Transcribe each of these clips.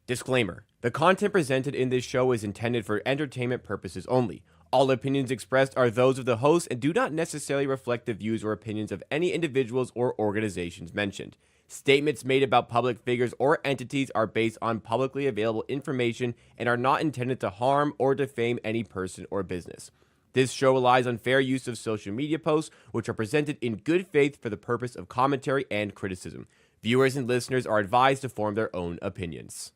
Disclaimer: the content presented in this show is intended for entertainment purposes only. All opinions expressed are those of the host and do not necessarily reflect the views or opinions of any individuals or organizations mentioned. Statements made about public figures or entities are based on publicly available information and are not intended to harm or defame any person or business. This show relies on fair use of social media posts, which are presented in good faith for the purpose of commentary and criticism. Viewers and listeners are advised to form their own opinions.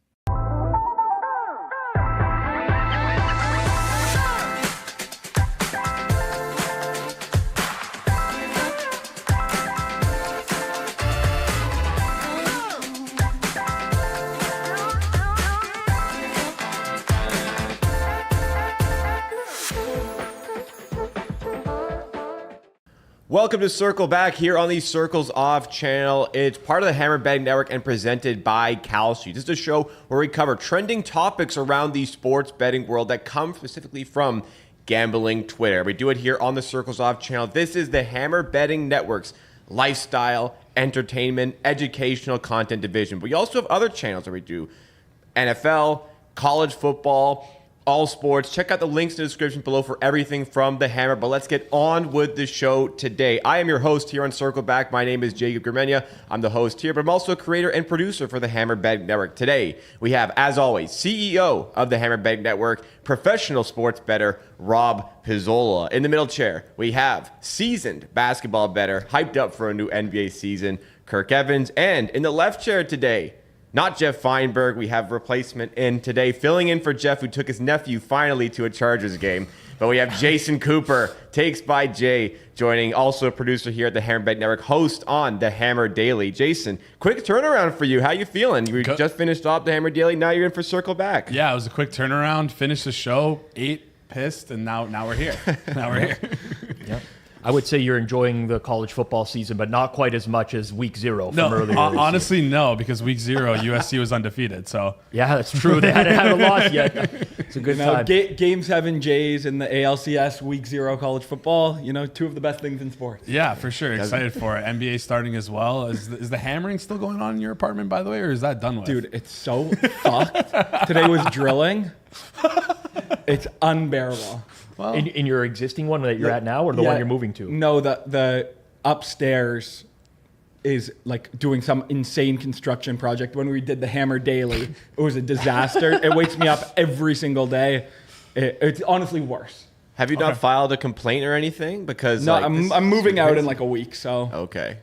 Welcome to Circle Back here on the Circles Off channel. It's part of the Hammer Betting Network and presented by Kalshi. This is a show where we cover trending topics around the sports betting world that come specifically from gambling Twitter. We do it here on the Circles Off channel. This is the Hammer Betting Network's lifestyle, entertainment, educational content division. But we also have other channels that we do NFL, college football, all sports. Check out the links in the description below for everything from the Hammer. But let's get on with the show today. I am your host here on Circle Back. My name is Gramegna. I'm the host here, but I'm also a creator and producer for the Hammer Betting Network. Today, we have, as always, CEO of the Hammer Betting Network, professional sports bettor, Rob Pizzola. In the middle chair, we have seasoned basketball bettor, hyped up for a new NBA season, Kirk Evans. And in the left chair today, not Jeff Feinberg. We have replacement in today, filling in for Jeff, who took his nephew finally to a Chargers game. But we have Jason Cooper, Takes by Jay, joining, also a producer here at the Hammer Betting Network, host on the Hammer Daily. Jason, quick turnaround for you. How you feeling? You just finished off the Hammer Daily. Now you're in for Circle Back. Yeah, it was a quick turnaround. Finished the show, ate, pissed, and now we're here. Now we're here. Yep. I would say you're enjoying the college football season, but not quite as much as week 0 from earlier. Honestly, no, because week 0, USC was undefeated. So yeah, that's true. They hadn't had a loss yet. It's a good time. Game 7 Jays in the ALCS week 0 college football. You know, two of the best things in sports. Yeah, for sure. Excited for it. NBA starting as well. Is the hammering still going on in your apartment, by the way, or is that done with? Dude, it's so fucked. Today was drilling. It's unbearable. Well, in your existing one that you're at now, or the one you're moving to? No, the upstairs is like doing some insane construction project. When we did the Hammer Daily, it was a disaster. It wakes me up every single day. It's honestly worse. Have you not filed a complaint or anything? Because no, I'm moving out in like a week, so okay.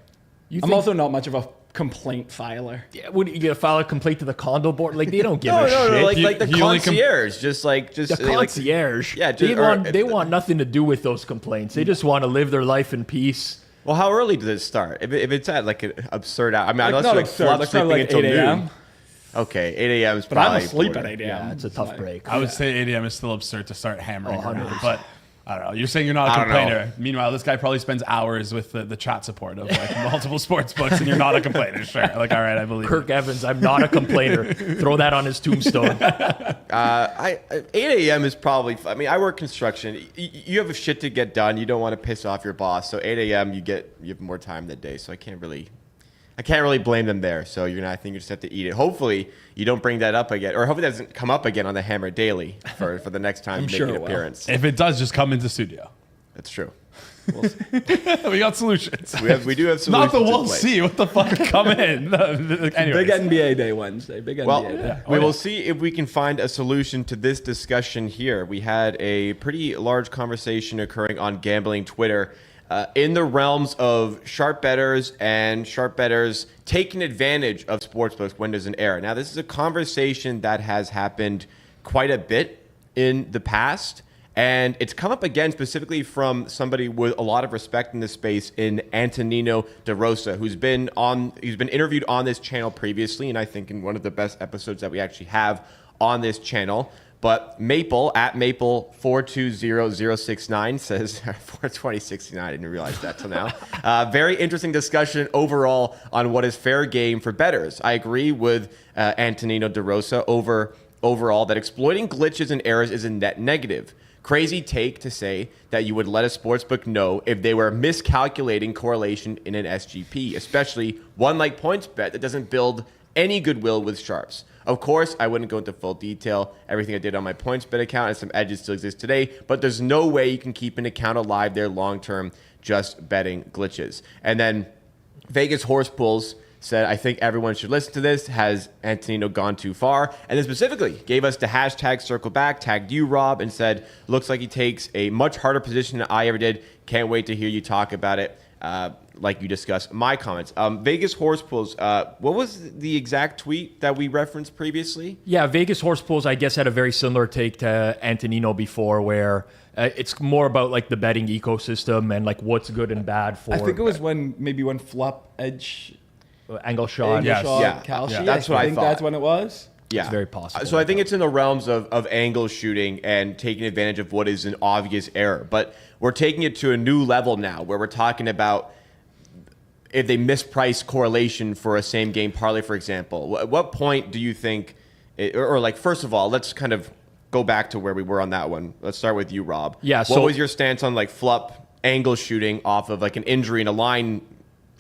I'm also not much of a complaint filer. Yeah, would you gonna file a complaint to the condo board? Like they don't give a shit. No, like the concierge, just the concierge. Yeah, they want nothing to do with those complaints. They just want to live their life in peace. Well, how early does it start? If it's at like an absurd hour, I mean, Like, unless not you're absurd, like sleeping like until 8 a.m. noon. Okay, 8 a.m. is But probably I'm asleep important. at 8 a.m. Yeah, it's a tough break. I would say 8 a.m. is still absurd to start hammering. 100%. But I don't know. You're saying you're not a complainer. Meanwhile, this guy probably spends hours with the chat support of like multiple sports books, and you're not a complainer. Sure. Like, all right, I believe Kirk it. Evans, I'm not a complainer. Throw that on his tombstone. 8 a.m. is probably. I mean, I work construction. You have shit to get done. You don't want to piss off your boss. So 8 a.m. you have more time that day. So I can't really blame them there. So I think you just have to eat it. Hopefully you don't bring that up again, or hopefully that doesn't come up again on the Hammer Daily for the next time you make an appearance. If it does, just come into studio. That's true. We got solutions. We do have solutions. Not the we'll see. What the fuck? Come in. Big NBA day Wednesday. Big NBA day. We will see if we can find a solution to this discussion here. We had a pretty large conversation occurring on gambling Twitter in the realms of sharp bettors and sharp bettors taking advantage of sportsbooks when there's an error. Now, this is a conversation that has happened quite a bit in the past, and it's come up again specifically from somebody with a lot of respect in this space in Antonino DeRosa, he's been interviewed on this channel previously, and I think in one of the best episodes that we actually have on this channel. But Maple, at Maple420069, says 42069. I didn't realize that till now. Very interesting discussion overall on what is fair game for bettors. I agree with Antonino DeRosa overall that exploiting glitches and errors is a net negative. Crazy take to say that you would let a sportsbook know if they were miscalculating correlation in an SGP, especially one like PointsBet that doesn't build any goodwill with sharps. Of course, I wouldn't go into full detail. Everything I did on my PointsBet account and some edges still exist today, but there's no way you can keep an account alive there long-term just betting glitches. And then Vegas Horse Pulls said, I think everyone should listen to this. Has Antonino gone too far? And then specifically gave us the hashtag circle back, tagged you, Rob, and said, looks like he takes a much harder position than I ever did. Can't wait to hear you talk about it. Like you discussed my comments. Vegas Horse Pulls, what was the exact tweet that we referenced previously? Yeah, Vegas Horse Pulls, I guess, had a very similar take to Antonino before, where it's more about like the betting ecosystem and like what's good and bad for. I think it was when Flop Edge angle shot. Yes. Yeah. Kalshi. Yeah. That's what I think thought. that's when it was. Yeah, It's very possible. So I think it's in the realms of angle shooting and taking advantage of what is an obvious error. But we're taking it to a new level now where we're talking about if they misprice correlation for a same game parlay, for example. At what point do you think, or like, first of all, let's kind of go back to where we were on that one. Let's start with you, Rob. Yeah. What So was your stance on like Flup angle shooting off of like an injury and a line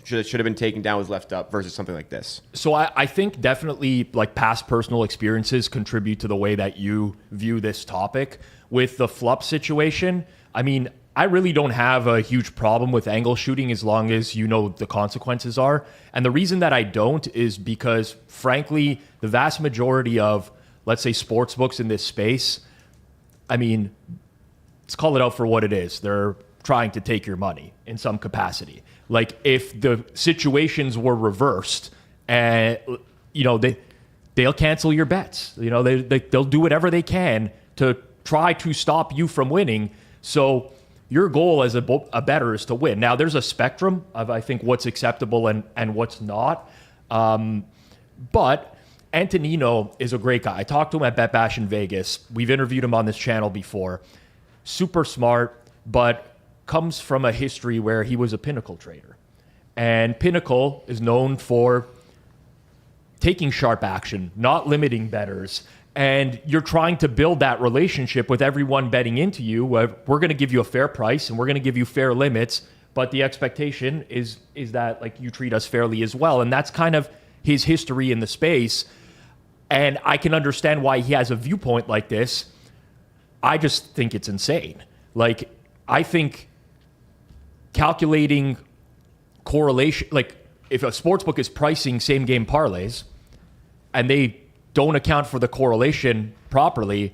should have been taken down was left up versus something like this? So I think definitely like past personal experiences contribute to the way that you view this topic. With the Flup situation, I mean, I really don't have a huge problem with angle shooting as long as you know what the consequences are. And the reason that I don't is because, frankly, the vast majority of, let's say, sports books in this space, I mean, let's call it out for what it is. They're trying to take your money in some capacity. Like if the situations were reversed and, you know, they'll cancel your bets. You know, they'll do whatever they can to try to stop you from winning. So your goal as a bettor is to win. Now, there's a spectrum of, I think, what's acceptable and what's not. But Antonino is a great guy. I talked to him at Bet Bash in Vegas. We've interviewed him on this channel before. Super smart, but comes from a history where he was a Pinnacle trader. And Pinnacle is known for taking sharp action, not limiting bettors. And you're trying to build that relationship with everyone betting into you. We're going to give you a fair price and we're going to give you fair limits, but the expectation is that like you treat us fairly as well. And that's kind of his history in the space. And I can understand why he has a viewpoint like this. I just think it's insane. Like, I think calculating correlation, like if a sportsbook is pricing same game parlays and they don't account for the correlation properly,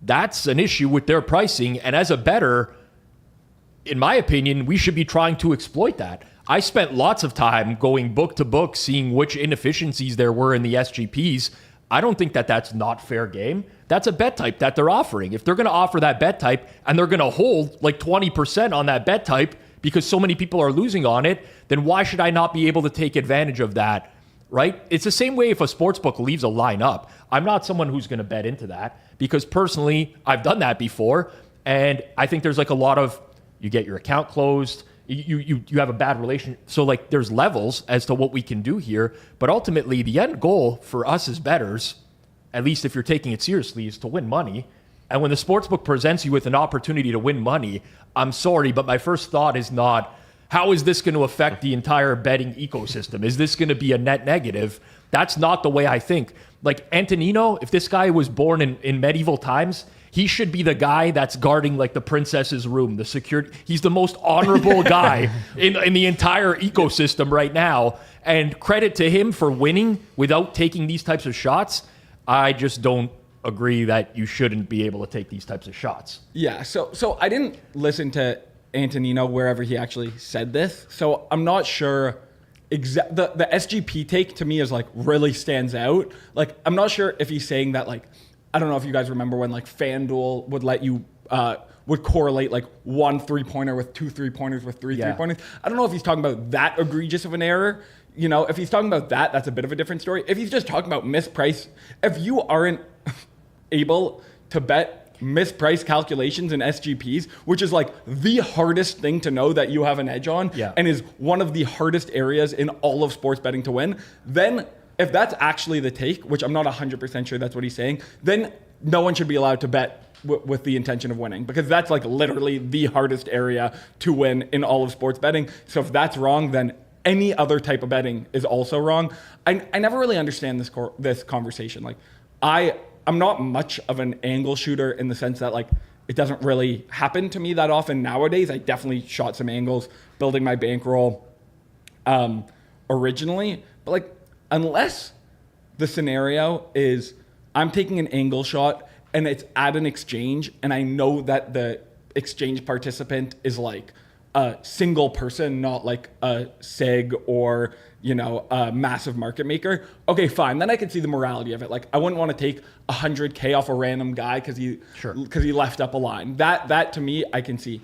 that's an issue with their pricing. And as a bettor, in my opinion, we should be trying to exploit that. I spent lots of time going book to book, seeing which inefficiencies there were in the SGPs. I don't think that that's not fair game. That's a bet type that they're offering. If they're going to offer that bet type and they're going to hold like 20% on that bet type because so many people are losing on it, then why should I not be able to take advantage of that, right? It's the same way if a sportsbook leaves a line up. I'm not someone who's going to bet into that because personally, I've done that before. And I think there's like a lot of, you get your account closed, you have a bad relation. So like there's levels as to what we can do here. But ultimately, the end goal for us as bettors, at least if you're taking it seriously, is to win money. And when the sportsbook presents you with an opportunity to win money, I'm sorry, but my first thought is not, how is this going to affect the entire betting ecosystem? Is this going to be a net negative? That's not the way I think. Like Antonino, if this guy was born in medieval times, he should be the guy that's guarding like the princess's room, the security. He's the most honorable guy in the entire ecosystem right now. And credit to him for winning without taking these types of shots. I just don't agree that you shouldn't be able to take these types of shots. Yeah, so I didn't listen to Antonino wherever he actually said this, so I'm not sure. The SGP take to me is like really stands out. Like I'm not sure if he's saying that like, I don't know if you guys remember when like FanDuel would let you would correlate like 1 3-pointer with 2 3-pointers with 3 3-pointers. I don't know if he's talking about that egregious of an error. You know, if he's talking about that, that's a bit of a different story. If he's just talking about misprice, if you aren't able to bet misprice calculations in SGPs, which is like the hardest thing to know that you have an edge on, and is one of the hardest areas in all of sports betting to win, then if that's actually the take, which I'm not 100% sure that's what he's saying, then no one should be allowed to bet with the intention of winning, because that's like literally the hardest area to win in all of sports betting. So if that's wrong, then any other type of betting is also wrong. I never really understand this conversation. Like, I'm not much of an angle shooter in the sense that like it doesn't really happen to me that often nowadays. I definitely shot some angles building my bankroll originally, but like unless the scenario is I'm taking an angle shot and it's at an exchange and I know that the exchange participant is like a single person, not like a seg or, you know, a massive market maker. Okay, fine. Then I could see the morality of it. Like I wouldn't want to take 100K off a random guy because he left up a line. That to me, I can see.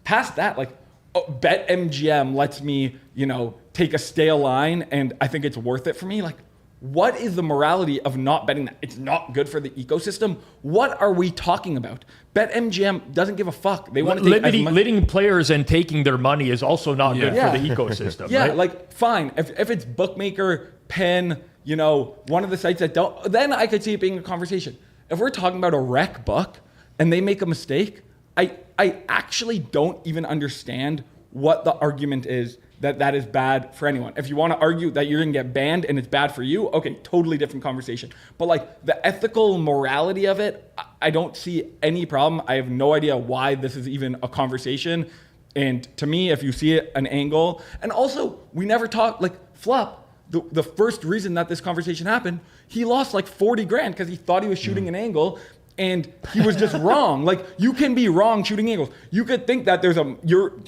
Past that, like BetMGM lets me, you know, take a stale line and I think it's worth it for me. Like, what is the morality of not betting that? It's not good for the ecosystem. What are we talking about? BetMGM doesn't give a fuck. They want to take limiting players and taking their money is also not good for the ecosystem. Yeah, right? like fine. If it's bookmaker, Penn, you know, one of the sites that don't, then I could see it being a conversation. If we're talking about a rec book and they make a mistake, I actually don't even understand what the argument is that is bad for anyone. If you want to argue that you're going to get banned and it's bad for you, okay, totally different conversation. But like the ethical morality of it, I don't see any problem. I have no idea why this is even a conversation. And to me, if you see it an angle, and also we never talk like Flop, the first reason that this conversation happened, he lost like 40 grand because he thought he was shooting an angle. And he was just wrong. Like, you can be wrong shooting angles. You could think that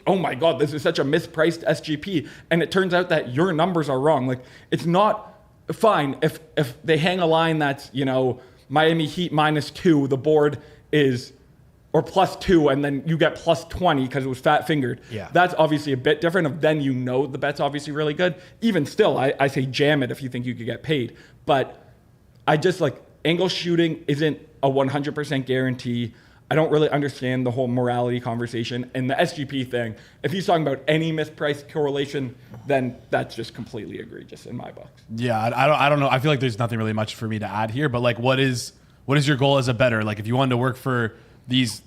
oh my God, this is such a mispriced SGP. And it turns out that your numbers are wrong. Like, it's not fine if they hang a line that's, you know, Miami Heat -2, the board is, or +2, and then you get +20 because it was fat fingered. Yeah. That's obviously a bit different. Then you know the bet's obviously really good. Even still, I say jam it if you think you could get paid. But I just like, angle shooting isn't a 100% guarantee. I don't really understand the whole morality conversation. And the SGP thing, if he's talking about any mispriced correlation, then that's just completely egregious in my books. Yeah, I don't know. I feel like there's nothing really much for me to add here. But like, what is your goal as a bettor? Like, if you wanted to work for these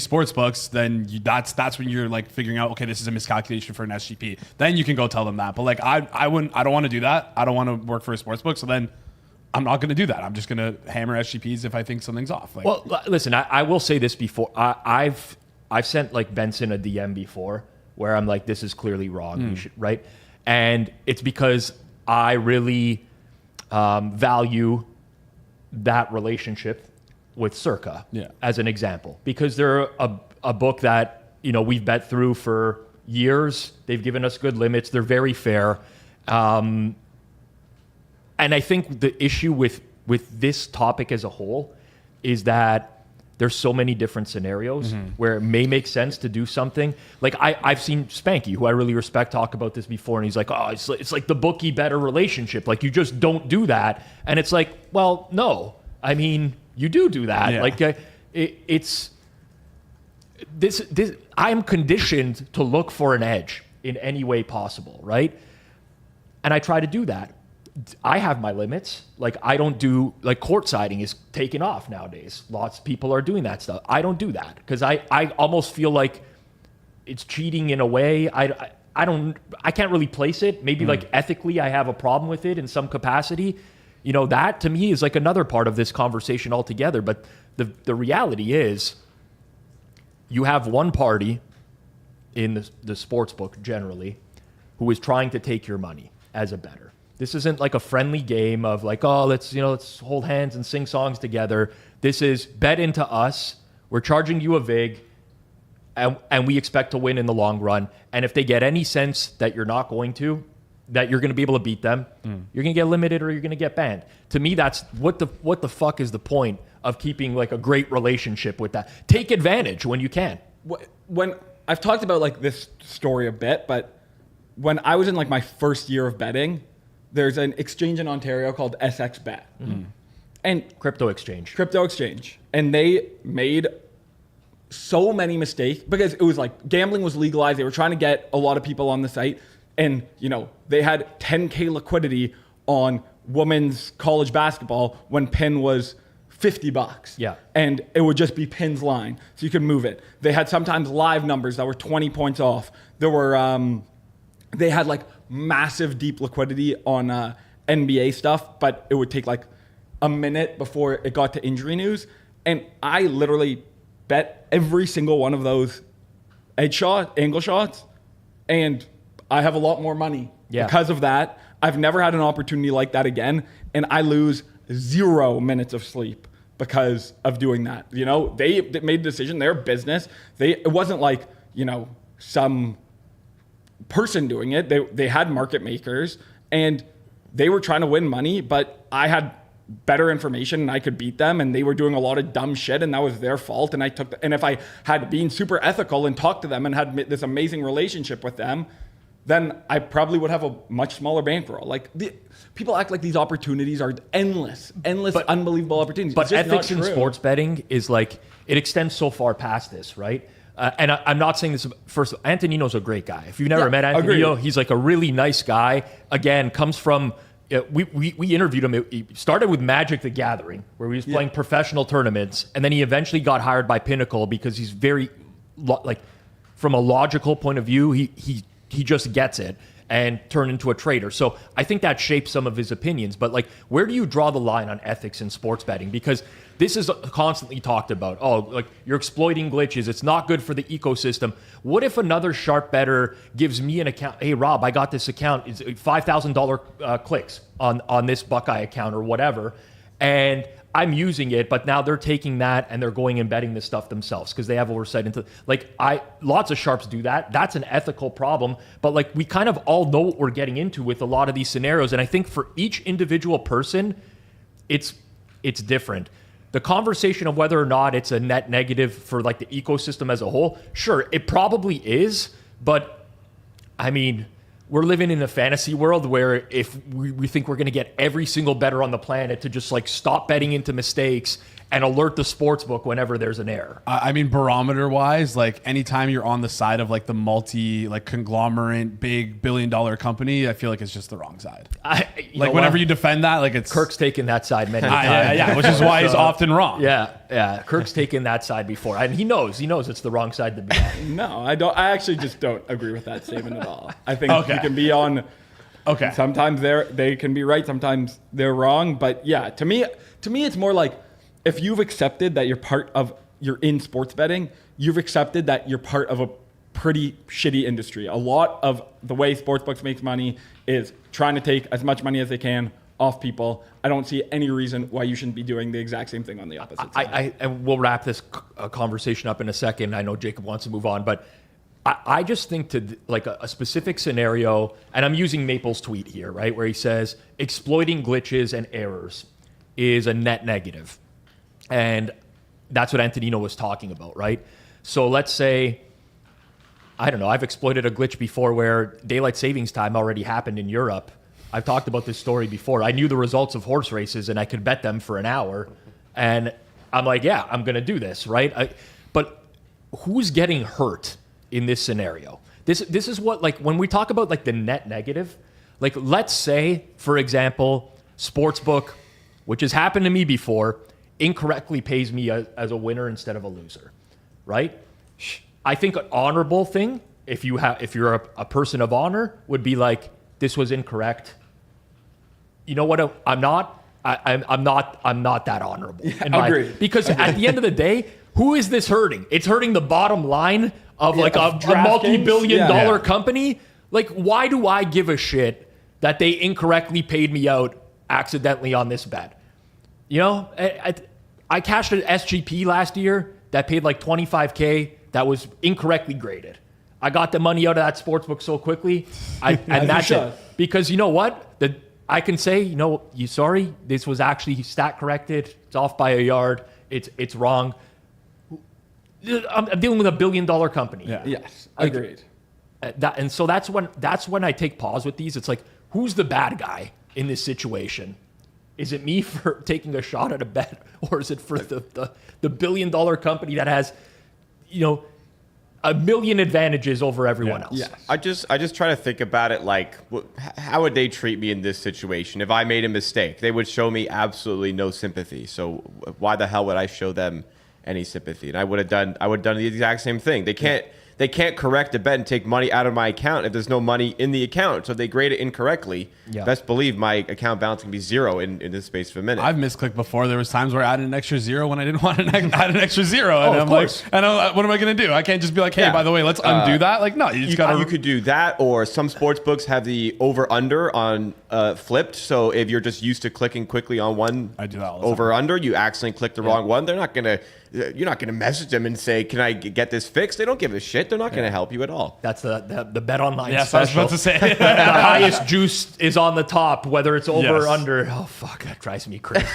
sports books, then that's when you're like figuring out, okay, this is a miscalculation for an SGP. Then you can go tell them that. But like, I don't want to do that. I don't want to work for a sports book. So then I'm not going to do that. I'm just going to hammer SGPs if I think something's off. Like, well, listen, I will say this before. I've sent like Benson a DM before where I'm like, this is clearly wrong. You should, right? And it's because I really value that relationship with Circa as an example, because they're a book that, you know, we've bet through for years. They've given us good limits. They're very fair. And I think the issue with this topic as a whole is that there's so many different scenarios where it may make sense to do something. Like I've seen Spanky, who I really respect, talk about this before, and he's like, oh, it's like the bookie better relationship. Like, you just don't do that. And it's like, well, no. I mean, you do that. Yeah. Like it's this. I am conditioned to look for an edge in any way possible, right? And I try to do that. I have my limits. Like, I don't do, like, court-siding is taken off nowadays. Lots of people are doing that stuff. I don't do that because I almost feel like it's cheating in a way. I can't really place it. Maybe like ethically I have a problem with it in some capacity. You know, that to me is like another part of this conversation altogether. But the reality is you have one party in the sports book generally who is trying to take your money as a bettor. This isn't like a friendly game of like, oh, let's hold hands and sing songs together. This is bet into us. We're charging you a vig, and we expect to win in the long run. And if they get any sense that you're not going to, that you're going to be able to beat them, you're going to get limited or you're going to get banned. To me, that's what the fuck is the point of keeping like a great relationship with that? Take advantage when you can. When I've talked about like this story a bit, but when I was in like my first year of betting, there's an exchange in Ontario called SXBet. And Crypto exchange. And they made so many mistakes because it was like gambling was legalized. They were trying to get a lot of people on the site. And, you know, they had 10K liquidity on women's college basketball when Penn was $50. Yeah. And it would just be Penn's line. So you could move it. They had sometimes live numbers that were 20 points off. There were, they had like massive deep liquidity on NBA stuff, but it would take like a minute before it got to injury news. And I literally bet every single one of those angle shots, and I have a lot more money because of that. I've never had an opportunity like that again, and I lose 0 minutes of sleep because of doing that. You know, they made a decision, their business. It wasn't like, you know, some person doing it. They had market makers, and they were trying to win money, but I had better information and I could beat them, and they were doing a lot of dumb shit, and that was their fault. And and if I had been super ethical and talked to them and had this amazing relationship with them, then I probably would have a much smaller bankroll. Like people act like these opportunities are endless, unbelievable opportunities. But ethics in sports betting is like, it extends so far past this, right? And I'm not saying this. First, Antonino's a great guy. If you've never met Antonino, he's like a really nice guy. Again, comes from, we interviewed him. He started with Magic the Gathering, where he was playing professional tournaments, and then he eventually got hired by Pinnacle because he's very, like, from a logical point of view, he just gets it, and turned into a trader. So I think that shapes some of his opinions. But like, where do you draw the line on ethics in sports betting? Because this is constantly talked about. Oh, like, you're exploiting glitches. It's not good for the ecosystem. What if another sharp bettor gives me an account? Hey, Rob, I got this account. It's $5,000 clicks on this Buckeye account or whatever. And I'm using it, but now they're taking that and they're going and betting this stuff themselves because they have oversight into, like, lots of sharps do that. That's an ethical problem. But like, we kind of all know what we're getting into with a lot of these scenarios. And I think for each individual person, it's different. The conversation of whether or not it's a net negative for like the ecosystem as a whole, sure, it probably is. But I mean, we're living in a fantasy world where if we think we're going to get every single bettor on the planet to just like stop betting into mistakes and alert the sports book whenever there's an error. I mean, barometer wise, like anytime you're on the side of like the multi, conglomerate, big billion-dollar company, I feel like it's just the wrong side. Whenever you defend that, like it's Kirk's taken that side many times. Yeah, which is why he's often wrong. Yeah. Kirk's taken that side before, and he knows it's the wrong side to be on. No, I don't. I actually just don't agree with that statement at all. I think you can be on. Okay. Sometimes they can be right. Sometimes they're wrong. But yeah, to me, it's more like, if you've accepted that you're in sports betting, you've accepted that you're part of a pretty shitty industry. A lot of the way sportsbooks make money is trying to take as much money as they can off people. I don't see any reason why you shouldn't be doing the exact same thing on the opposite side. And we'll wrap this conversation up in a second. I know Jacob wants to move on, but I just think to like a specific scenario, and I'm using Maple's tweet here, right, where he says exploiting glitches and errors is a net negative. And that's what Antonino was talking about, right? So let's say, I don't know, I've exploited a glitch before where daylight savings time already happened in Europe. I've talked about this story before. I knew the results of horse races and I could bet them for an hour. And I'm like, yeah, I'm going to do this, right? But who's getting hurt in this scenario? This is what, like, when we talk about like the net negative, like, let's say, for example, sportsbook, which has happened to me before, incorrectly pays me as a winner instead of a loser, right? I think an honorable thing, if you're a person of honor, would be like, this was incorrect. You know what? I'm not that honorable. Agreed. Because at the end of the day, who is this hurting? It's hurting the bottom line of like a multi-billion-dollar company. Like, why do I give a shit that they incorrectly paid me out accidentally on this bet? You know, I cashed an SGP last year that paid like $25K that was incorrectly graded. I got the money out of that sportsbook so quickly, and that's it. Because you know what? I can say, sorry, this was actually stat corrected. It's off by a yard. It's wrong. I'm dealing with $1 billion company. Yeah. Yes, agreed. And so that's when I take pause with these. It's like, who's the bad guy in this situation? Is it me for taking a shot at a bet, or is it for the $1 billion company that has, a million advantages over everyone else? Yes. I just try to think about it like, how would they treat me in this situation? If I made a mistake, they would show me absolutely no sympathy. So why the hell would I show them any sympathy? And I would have done the exact same thing. They they can't correct a bet and take money out of my account if there's no money in the account. So if they grade it incorrectly, best believe my account balance can be zero in this space of a minute. I've misclicked before. There was times where I added an extra zero when I didn't want to add an extra zero. And of course. what am I going to do? I can't just be like, hey, by the way, let's undo that. Like, no, you just got to. You could do that, or some sports books have the over/under on flipped. So if you're just used to clicking quickly on one I do that all the time. over/under, you accidentally click the wrong one. They're not gonna. You're not gonna message them and say, "Can I get this fixed?" They don't give a shit. They're not gonna help you at all. That's the bet online Yes, I was special. about to say. The highest juice is on the top, whether it's over or Yes. under. Oh, fuck. That drives me crazy,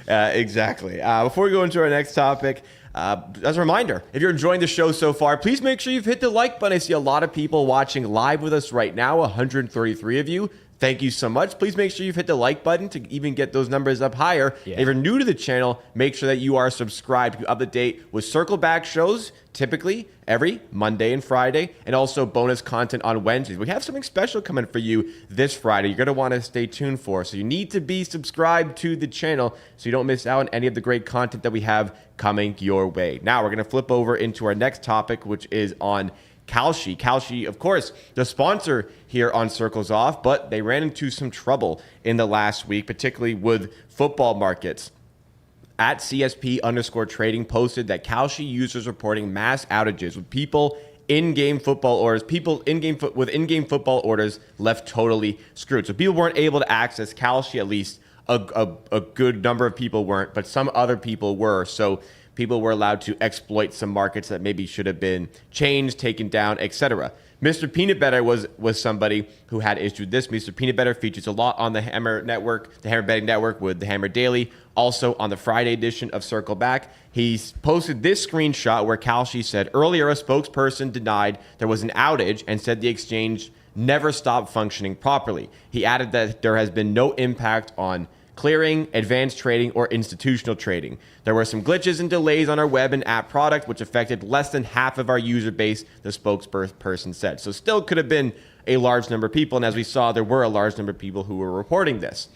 man. Exactly. Before we go into our next topic, as a reminder, if you're enjoying the show so far, please make sure you've hit the like button. I see a lot of people watching live with us right now, 133 of you. Thank you so much. Please make sure you've hit the like button to even get those numbers up higher. Yeah. If you're new to the channel, make sure that you are subscribed to up to date with Circle Back shows, typically every Monday and Friday, and also bonus content on Wednesdays. We have something special coming for you this Friday. You're going to want to stay tuned for. So you need to be subscribed to the channel so you don't miss out on any of the great content that we have coming your way. Now we're going to flip over into our next topic, which is on Kalshi. Kalshi, of course, the sponsor here on Circles Off, but they ran into some trouble in the last week, particularly with football markets. At CSP_trading posted that Kalshi users reporting mass outages with people in-game football orders, with in-game football orders left totally screwed. So people weren't able to access Kalshi, at least a good number of people weren't, but some other people were. So people were allowed to exploit some markets that maybe should have been changed, taken down, etc. Mr. Peanut Butter was somebody who had issues with this. Mr. Peanut Butter features a lot on the Hammer Network, the Hammer Betting Network with the Hammer Daily. Also on the Friday edition of Circle Back, he's posted this screenshot where Kalshi said, earlier a spokesperson denied there was an outage and said the exchange never stopped functioning properly. He added that there has been no impact on clearing, advanced trading, or institutional trading. There were some glitches and delays on our web and app product, which affected less than half of our user base, the spokesperson said. So still could have been a large number of people, and as we saw, there were a large number of people who were reporting this.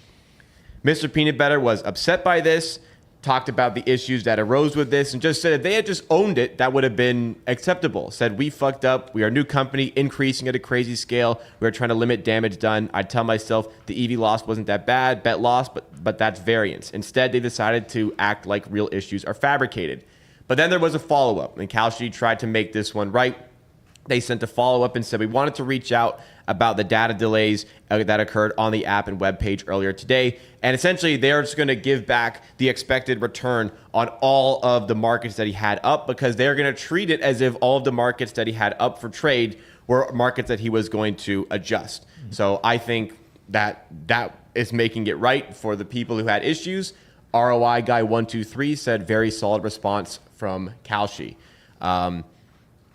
Mr. Peanut Butter was upset by this, talked about the issues that arose with this, and just said if they had just owned it, that would have been acceptable. Said, we fucked up. We are a new company, increasing at a crazy scale. We are trying to limit damage done. I tell myself the EV loss wasn't that bad, bet loss, but that's variance. Instead, they decided to act like real issues are fabricated. But then there was a follow-up, and Kalshi tried to make this one right. They sent a follow-up and said, we wanted to reach out about the data delays that occurred on the app and web page earlier today. And essentially, they're just going to give back the expected return on all of the markets that he had up, because they're going to treat it as if all of the markets that he had up for trade were markets that he was going to adjust. So I think that is making it right for the people who had issues. ROI Guy 123 said, very solid response from Kalshi.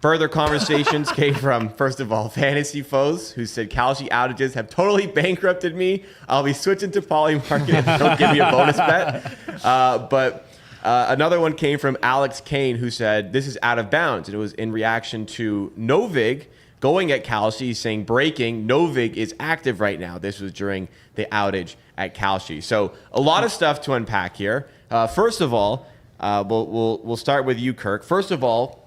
Further conversations came from, first of all, Fantasy Foes, who said, Kalshi outages have totally bankrupted me. I'll be switching to Polymarket if you don't give me a bonus bet. But another one came from Alex Kane, who said, this is out of bounds. And it was in reaction to Novig going at Kalshi, saying, breaking, Novig is active right now. This was during the outage at Kalshi. So a lot of stuff to unpack here. First of all, we'll start with you, Kirk. First of all,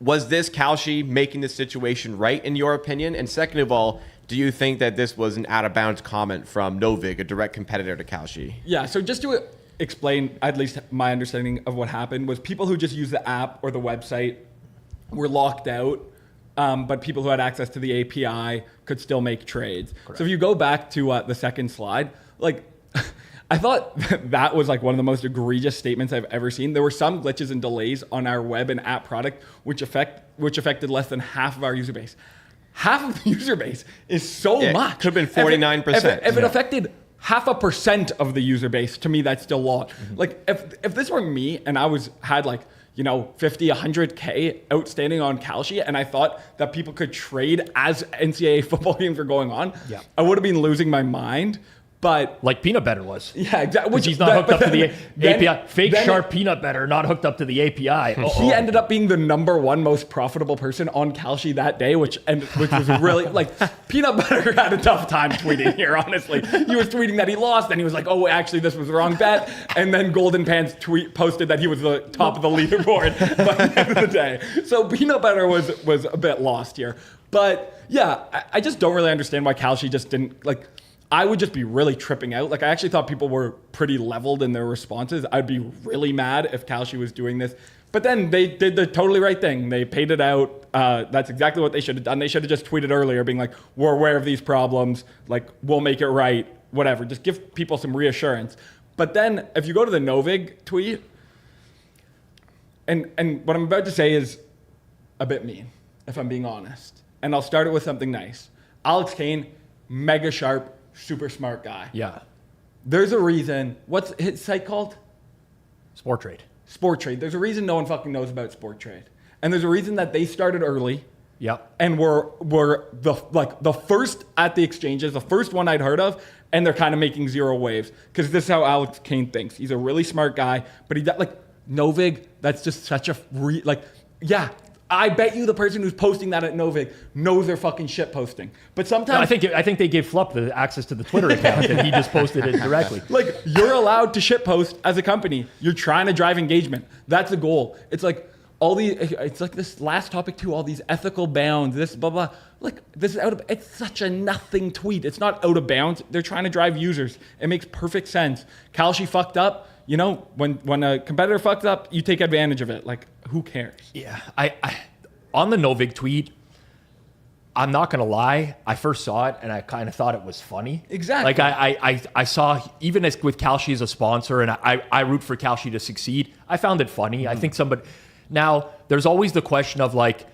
was this Kalshi making the situation right, in your opinion? And second of all, do you think that this was an out-of-bounds comment from Novig, a direct competitor to Kalshi? Yeah, so just to explain, at least my understanding of what happened, was people who just use the app or the website were locked out, but people who had access to the API could still make trades. Correct. So if you go back to the second slide, like, I thought that was like one of the most egregious statements I've ever seen. There were some glitches and delays on our web and app product, which affected less than half of our user base. Half of the user base is so much. Could have been 49%. If it affected 0.5% of the user base, to me, that's still a lot. Mm-hmm. Like, if this were me and I had like, 50, 100K outstanding on Kalshi, and I thought that people could trade as NCAA football games were going on, I would have been losing my mind. But Like peanut butter was. yeah, exactly. Which he's not hooked up to the API. Fake sharp peanut butter, not hooked up to the API. He ended up being the #1 most profitable person on Kalshi that day, which was really like peanut butter had a tough time tweeting here. Honestly, he was tweeting that he lost, and he was like, "Oh, actually, this was the wrong bet." And then Golden Pants posted that he was the top of the leaderboard by the end of the day. So peanut butter was a bit lost here. But yeah, I just don't really understand why Kalshi just didn't like. I would just be really tripping out. Like, I actually thought people were pretty leveled in their responses. I'd be really mad if Kalshi was doing this. But then they did the totally right thing. They paid it out. That's exactly what they should have done. They should have just tweeted earlier being like, we're aware of these problems. Like, we'll make it right. Whatever. Just give people some reassurance. But then if you go to the Novig tweet, and what I'm about to say is a bit mean, if I'm being honest. And I'll start it with something nice. Alex Kane, mega sharp, super smart guy. Yeah. There's a reason. What's his site called? Sport Trade. Sport Trade. There's a reason no one fucking knows about Sport Trade. And there's a reason that they started early. Yep. And were the first at the exchanges, the first one I'd heard of, and they're kind of making zero waves. Because this is how Alex Kane thinks. He's a really smart guy, but he like Novig, that's just such a yeah. I bet you the person who's posting that at Novig knows they're fucking shit posting. But sometimes I think they gave Flup the access to the Twitter account and he just posted it directly. like, you're allowed to shit post as a company. You're trying to drive engagement. That's the goal. It's like it's like this last topic too, all these ethical bounds, this blah blah. Like, this is it's such a nothing tweet. It's not out of bounds. They're trying to drive users. It makes perfect sense. Kalshi fucked up. You know, when a competitor fucks up, you take advantage of it. Like, who cares? Yeah, I on the Novig tweet, I'm not gonna lie. I first saw it and I kind of thought it was funny. Exactly. Like I saw, even as with Kalshi as a sponsor, and I root for Kalshi to succeed. I found it funny. I think now there's always the question of like,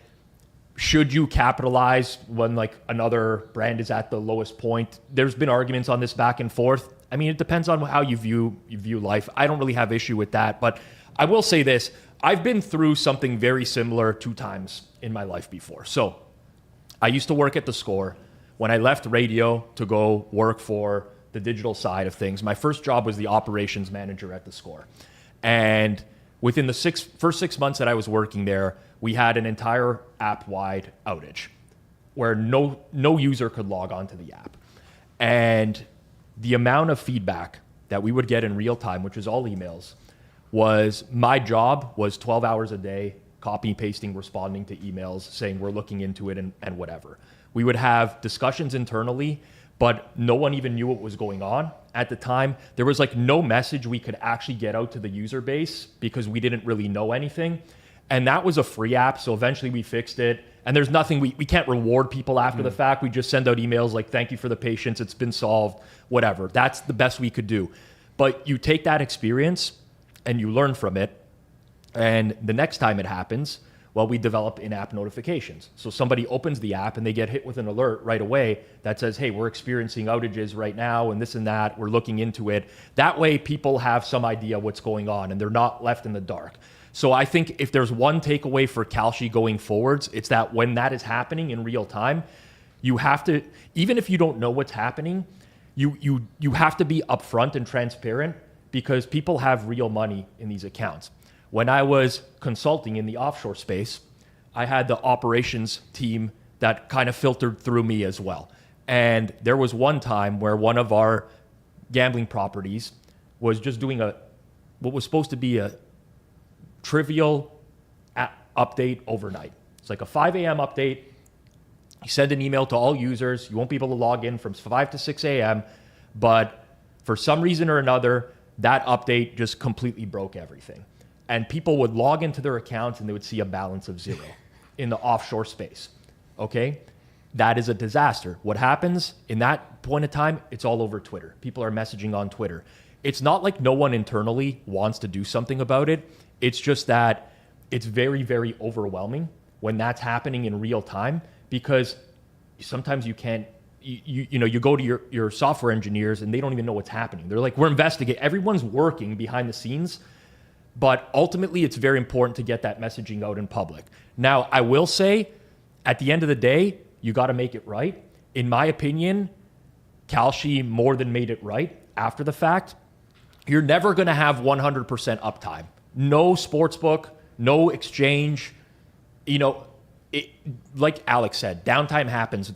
should you capitalize when like another brand is at the lowest point? There's been arguments on this back and forth. I mean, it depends on how you view life. I don't really have issue with that, but I will say this. I've been through something very similar 2 times in my life before. So I used to work at The Score. When I left radio to go work for the digital side of things, my first job was the operations manager at The Score. And within the first 6 months that I was working there, we had an entire app-wide outage where no user could log onto the app. And the amount of feedback that we would get in real time, which was all emails, was my job was 12 hours a day, copy, pasting, responding to emails, saying we're looking into it and whatever. We would have discussions internally, but no one even knew what was going on at the time. There was like no message we could actually get out to the user base because we didn't really know anything. And that was a free app, so eventually we fixed it. And there's nothing, we can't reward people after the fact. We just send out emails like, thank you for the patience, it's been solved, whatever. That's the best we could do. But you take that experience and you learn from it. And the next time it happens, well, we develop in-app notifications. So somebody opens the app and they get hit with an alert right away that says, hey, we're experiencing outages right now and this and that, we're looking into it. That way people have some idea what's going on and they're not left in the dark. So I think if there's one takeaway for Kalshi going forwards, it's that when that is happening in real time, you have to, even if you don't know what's happening, you have to be upfront and transparent because people have real money in these accounts. When I was consulting in the offshore space, I had the operations team that kind of filtered through me as well. And there was one time where one of our gambling properties was just doing what was supposed to be a trivial update overnight. It's like a 5 a.m. update. You send an email to all users. You won't be able to log in from 5 to 6 a.m. But for some reason or another, that update just completely broke everything. And people would log into their accounts and they would see a balance of 0 in the offshore space. Okay? That is a disaster. What happens in that point of time, it's all over Twitter. People are messaging on Twitter. It's not like no one internally wants to do something about it. It's just that it's very, very overwhelming when that's happening in real time because sometimes you can't, you go to your software engineers and they don't even know what's happening. They're like, we're investigating. Everyone's working behind the scenes, but ultimately it's very important to get that messaging out in public. Now, I will say, at the end of the day, you got to make it right. In my opinion, Kalshi more than made it right after the fact. You're never going to have 100% uptime. No sportsbook, no exchange. Like Alex said, downtime happens.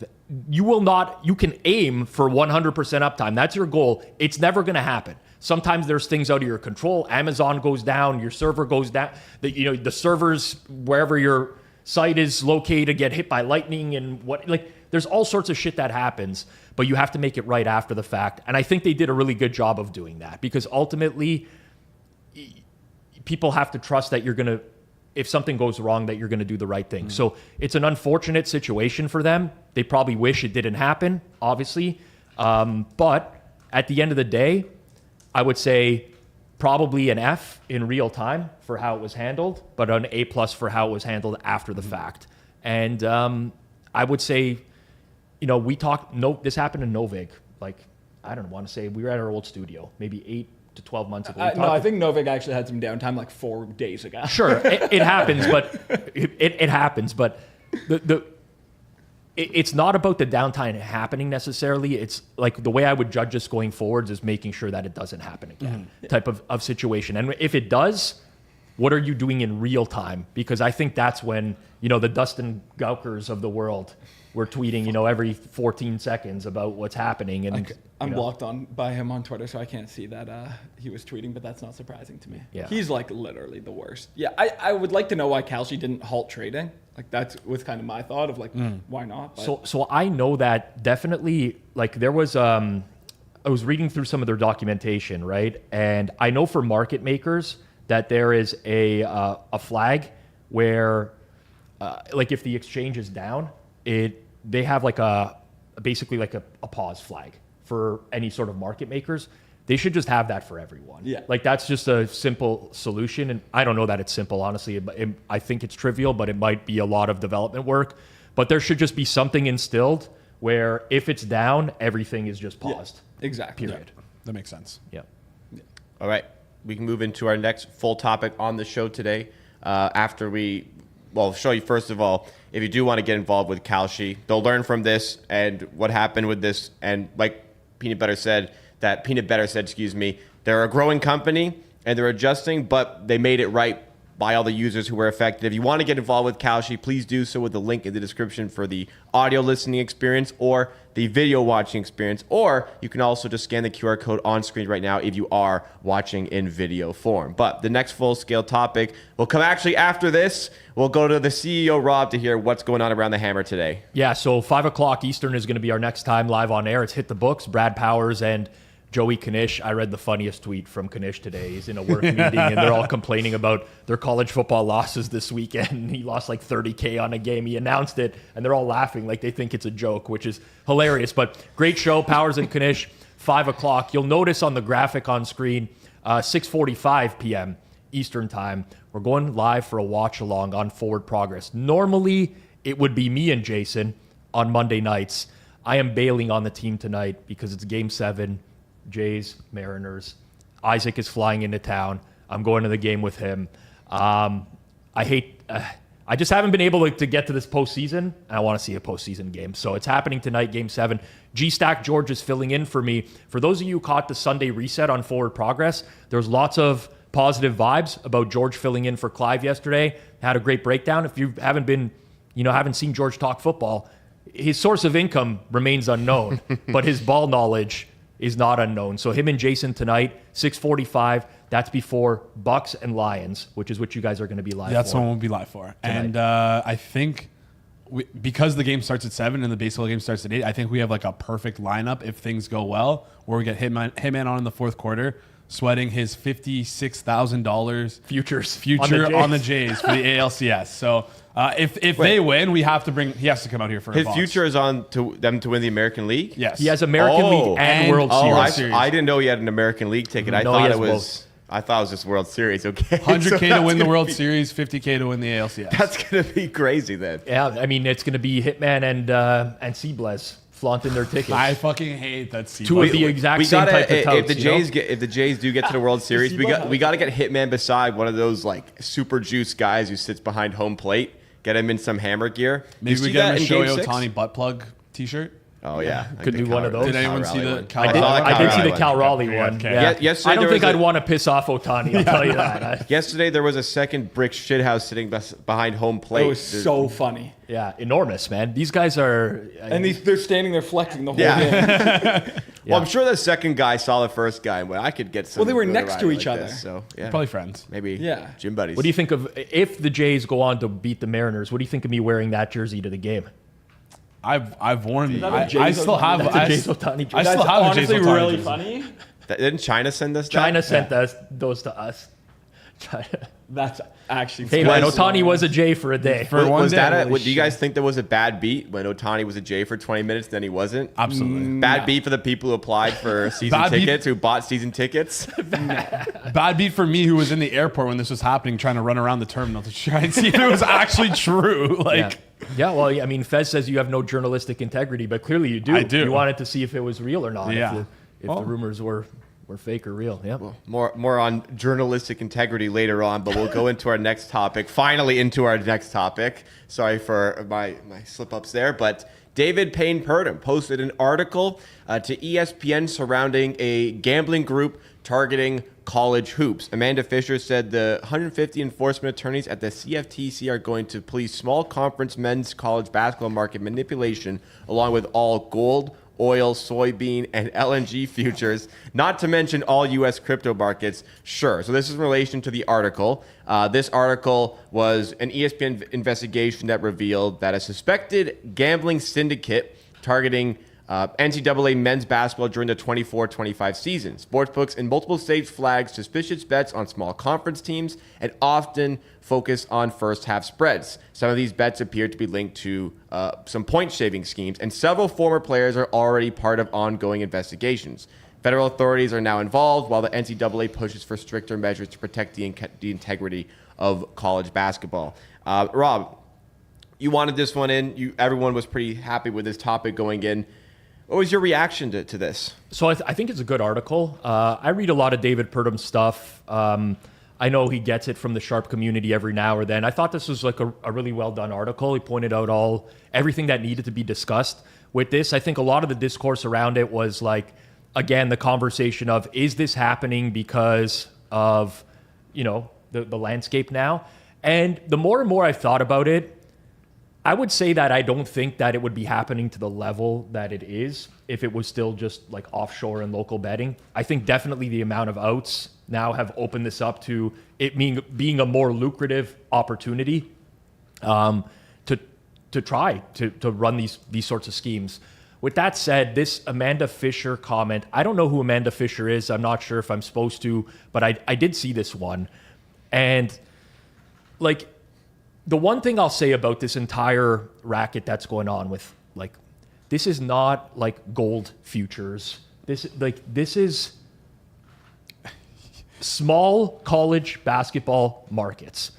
You can aim for 100% uptime. That's your goal. It's never going to happen. Sometimes there's things out of your control. Amazon goes down, your server goes down. The servers, wherever your site is located, get hit by lightning and there's all sorts of shit that happens, but you have to make it right after the fact. And I think they did a really good job of doing that, because ultimately people have to trust that if something goes wrong, that you're going to do the right thing. So it's an unfortunate situation for them. They probably wish it didn't happen, obviously. But at the end of the day, I would say probably an F in real time for how it was handled, but an A+ for how it was handled after the fact. And I would say, this happened in Novig. I don't want to say, we were at our old studio, maybe 8 to 12 months ago. I think Novik actually had some downtime 4 days ago. Sure, it happens, but it happens. But it's not about the downtime happening necessarily. It's the way I would judge this going forwards is making sure that it doesn't happen again, type of situation. And if it does, what are you doing in real time? Because I think that's when, the Dustin Gaukers of the world were tweeting, every 14 seconds about what's happening. And I'm blocked by him on Twitter, so I can't see that he was tweeting, but that's not surprising to me. Yeah. He's literally the worst. Yeah, I would like to know why Kalshi didn't halt trading. That was kind of my thought of why not? But. So I know that definitely, there was, I was reading through some of their documentation, right? And I know for market makers that there is a flag where, if the exchange is down, they have basically a pause flag for any sort of market makers. They should just have that for everyone. Yeah. That's just a simple solution. And I don't know that it's simple, honestly. I think it's trivial, but it might be a lot of development work. But there should just be something instilled where if it's down, everything is just paused. Yeah, exactly. Period. That makes sense. Yeah. All right. We can move into our next full topic on the show today. After I'll show you, first of all, if you do want to get involved with Kalshi, they'll learn from this and what happened with this. And like Peanut Butter said, they're a growing company and they're adjusting, but they made it right by all the users who were affected. If you want to get involved with Kalshi, please do so with the link in the description for the audio listening experience or the video watching experience, or you can also just scan the QR code on screen right now if you are watching in video form. But the next full-scale topic will come actually after this. We'll go to the CEO, Rob, to hear what's going on around the Hammer today. Yeah, so 5 o'clock Eastern is going to be our next time live on air. It's Hit the Books. Brad Powers and Joey Kanish. I read the funniest tweet from Kanish today. He's in a work meeting and they're all complaining about their college football losses this weekend. He lost $30K on a game. He announced it and they're all laughing like they think it's a joke, which is hilarious. But great show, Powers and Kanish, 5 o'clock. You'll notice on the graphic on screen, 6:45 p.m. Eastern time. We're going live for a watch along on Forward Progress. Normally, it would be me and Jason on Monday nights. I am bailing on the team tonight because it's Game 7. Jays, Mariners. Isaac is flying into town. I'm going to the game with him. I just haven't been able to get to this postseason, and I want to see a postseason game. So it's happening tonight, Game 7. G-Stack George is filling in for me. For those of you who caught the Sunday reset on Forward Progress, there's lots of positive vibes about George filling in for Clive yesterday. Had a great breakdown. If you haven't seen George talk football, his source of income remains unknown, but his ball knowledge is not unknown. So him and Jason tonight, 6:45. That's before Bucks and Lions, which is what you guys are going to be live for. That's what we'll be live for. Tonight. And I think because the game starts at 7 and the baseball game starts at 8, I think we have a perfect lineup if things go well, where we get Hitman on in the fourth quarter, sweating his $56,000 future on the Jays for the ALCS. So if they win, he has to come out here for his a boss. future is on to them to win the American League. Yes, he has American League and World Series. I didn't know he had an American League ticket. I thought it was just World Series. Okay, $100K to win the World Series, $50K to win the ALCS. That's gonna be crazy then. Yeah, I mean it's gonna be Hitman and Seablez flaunting their tickets. I fucking hate that. Two of the exact same type of touts. If the Jays do get to the World Series, we got to get Hitman beside one of those super juice guys who sits behind home plate. Get him in some Hammer gear. Maybe we get him a Shohei Ohtani butt plug T-shirt. Oh yeah, like Could the do one of those. Did anyone see the Cal I did, Raleigh I did see the one. Cal Raleigh one. Okay. Yeah. Yesterday I don't there think was I'd a- want to piss off Ohtani. I'll tell you that. Yesterday there was a second brick shithouse sitting behind home plate. It was so funny. Yeah, enormous, man. These guys are. And they're standing there flexing the whole Yeah. game. Well, I'm sure the second guy saw the first guy and went, I could get some. Well, they were next to notoriety each like other. this. So yeah, Probably friends. maybe Yeah. gym buddies. What do you think of if the Jays go on to beat the Mariners? What do you think of me wearing that jersey to the game? I've worn. that a I Jays still have. Ohtani? That's a I, Jays Ohtani jersey. I still That's have a honestly Jays Ohtani really jersey. funny. Didn't China send us that? China sent those to us. China. That's actually Hey funny. man, Ohtani was a J for a day. For one Was day. that Holy do you guys think there was a bad beat when Ohtani was a J for 20 minutes, then he wasn't? Absolutely. Bad beat for the people who applied for season Bad beat- tickets, who bought season tickets. Bad beat for me, who was in the airport when this was happening, trying to run around the terminal to try and see if it was actually true. Like, Yeah, well, I mean, Fez says you have no journalistic integrity, but clearly you do. I do. You wanted to see if it was real or not. Yeah. If the rumors were fake or real. Yeah. More on journalistic integrity later on, but we'll go into our next topic. Finally, into our next topic. Sorry for my slip ups there, but David Payne Purdom posted an article to ESPN surrounding a gambling group targeting college hoops. Amanda Fisher said the 150 enforcement attorneys at the CFTC are going to police small conference men's college basketball market manipulation, along with all gold, oil, soybean, and LNG futures, not to mention all U.S. crypto markets. Sure. So this is in relation to the article. This article was an ESPN investigation that revealed that a suspected gambling syndicate targeting NCAA men's basketball during the 24-25 season. Sportsbooks in multiple states flagged suspicious bets on small conference teams and often focus on first half spreads. Some of these bets appear to be linked to some point shaving schemes, and several former players are already part of ongoing investigations. Federal authorities are now involved while the NCAA pushes for stricter measures to protect the integrity of college basketball. Rob, you wanted this one in. Everyone was pretty happy with this topic going in. What was your reaction to this? So I think it's a good article. I read a lot of David Purdum's stuff. I know he gets it from the Sharp community every now or then. I thought this was like a really well done article. He pointed out everything that needed to be discussed with this. I think a lot of the discourse around it was like, again, the conversation of, is this happening because of, the landscape now? And the more and more I've thought about it, I would say that I don't think that it would be happening to the level that it is if it was still just like offshore and local betting. I think definitely the amount of outs now have opened this up to it being a more lucrative opportunity to try to run these sorts of schemes. With that said, this Amanda Fisher comment, I don't know who Amanda Fisher is. I'm not sure if I'm supposed to, but I did see this one. And like, the one thing I'll say about this entire racket that's going on with, like, this is not like gold futures. This is small college basketball markets.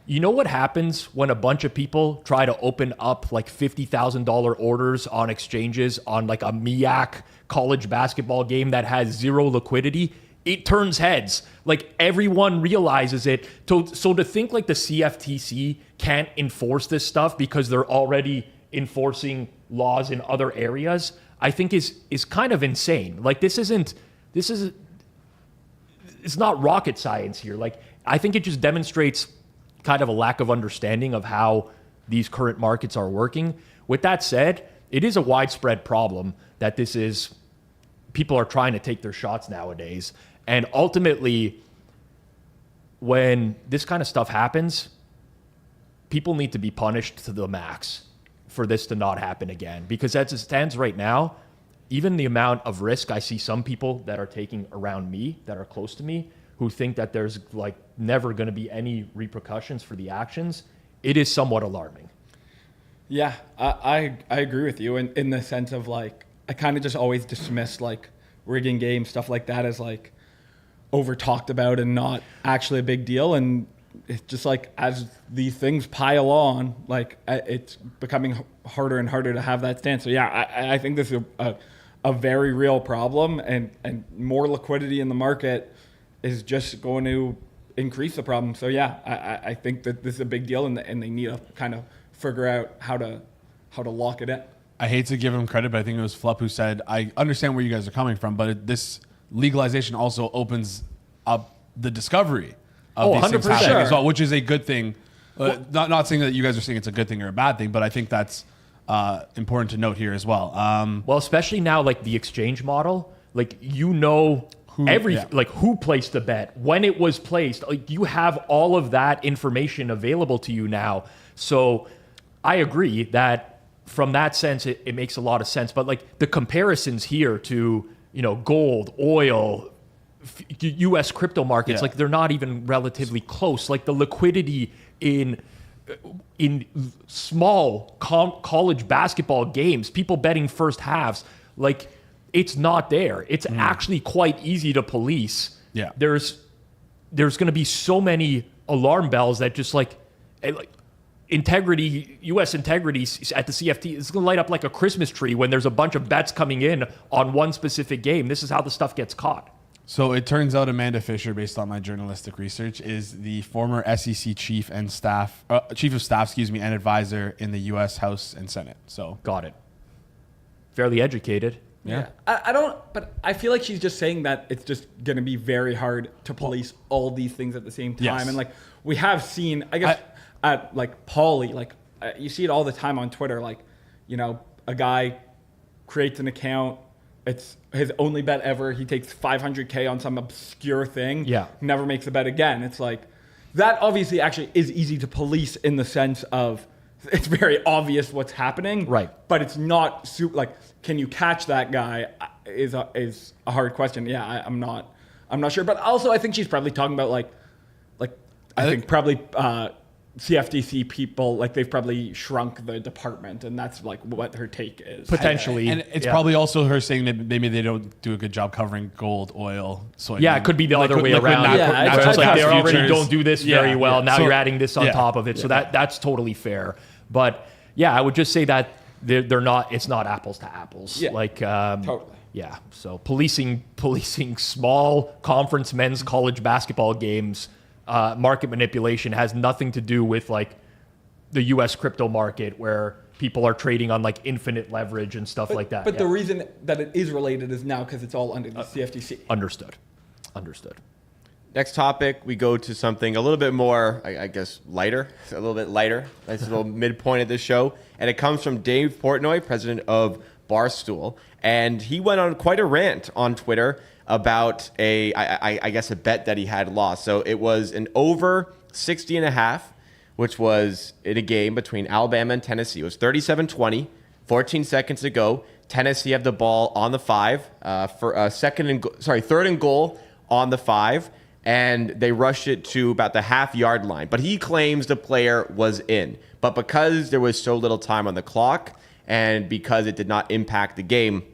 You know what happens when a bunch of people try to open up like $50,000 orders on exchanges on like a MIAC college basketball game that has zero liquidity? It turns heads. Like, everyone realizes it. So to think like the CFTC can't enforce this stuff because they're already enforcing laws in other areas, I think is kind of insane. Like, it's not rocket science here. Like, I think it just demonstrates kind of a lack of understanding of how these current markets are working. With that said, it is a widespread problem that people are trying to take their shots nowadays. And ultimately, when this kind of stuff happens, people need to be punished to the max for this to not happen again. Because as it stands right now, even the amount of risk I see some people that are taking around me, that are close to me, who think that there's like never going to be any repercussions for the actions, it is somewhat alarming. Yeah, I agree with you in the sense of like, I kind of just always dismiss like rigging games, stuff like that as like over talked about and not actually a big deal. And it's just like, as these things pile on, like it's becoming harder and harder to have that stance. So yeah, I think this is a very real problem, and more liquidity in the market is just going to increase the problem. So yeah, I think that this is a big deal, and they need to kind of figure out how to lock it in. I hate to give him credit, but I think it was Flupp who said, I understand where you guys are coming from, but this legalization also opens up the discovery of these things 100%. happening as Sure. well, which is a good thing. Not saying that you guys are saying it's a good thing or a bad thing, but I think that's important to note here as well. Well, especially now, like the exchange model, like who who placed the bet, when it was placed, like you have all of that information available to you now. So I agree that from that sense, it makes a lot of sense. But like the comparisons here to, gold, oil, U.S. crypto markets, like they're not even relatively close. Like the liquidity in small college basketball games, people betting first halves, like it's not there. It's actually quite easy to police. Yeah. There's going to be so many alarm bells that just like integrity, U.S. integrity at the CFT is going to light up like a Christmas tree when there's a bunch of bets coming in on one specific game. This is how the stuff gets caught. So it turns out Amanda Fisher, based on my journalistic research, is the former SEC chief of staff, and advisor in the U.S. House and Senate. So Got it. Fairly educated. yeah. But I feel like she's just saying that it's just going to be very hard to police all these things at the same time. Yes. And like we have seen, I guess, at like Pauly, like you see it all the time on Twitter. Like, a guy creates an account. It's his only bet ever. He takes $500K on some obscure thing. Yeah. Never makes a bet again. It's like that obviously actually is easy to police in the sense of it's very obvious what's happening. Right. But it's not super, like, can you catch that guy is a hard question. Yeah, I'm not sure. But also I think she's probably talking about like I think probably CFTC people, like they've probably shrunk the department, and that's like what her take is. Potentially. And it's probably also her saying that maybe they don't do a good job covering gold, oil, soybean. Yeah, it could be the other way around. Yeah, Where it's like they already futures. don't do this very well. Now So- you're adding this on top of it. So that's totally fair. But yeah, I would just say that they're not. It's not apples to apples. Yeah, like totally. Yeah. So policing small conference men's college basketball games, market manipulation has nothing to do with like the U.S. crypto market where people are trading on like infinite leverage and stuff like that. But the reason that it is related is now because it's all under the CFTC. Understood. Next topic, we go to something a little bit more, I guess, lighter. A little bit lighter. That's a little midpoint of the show. And it comes from Dave Portnoy, president of Barstool. And he went on quite a rant on Twitter about I guess a bet that he had lost. So it was an over 60.5, which was in a game between Alabama and Tennessee. It was 37-20, 14 seconds to go. Tennessee have the ball on the 5 for a third and goal on the 5. And they rushed it to about the half-yard line. But he claims the player was in. But because there was so little time on the clock and because it did not impact the game,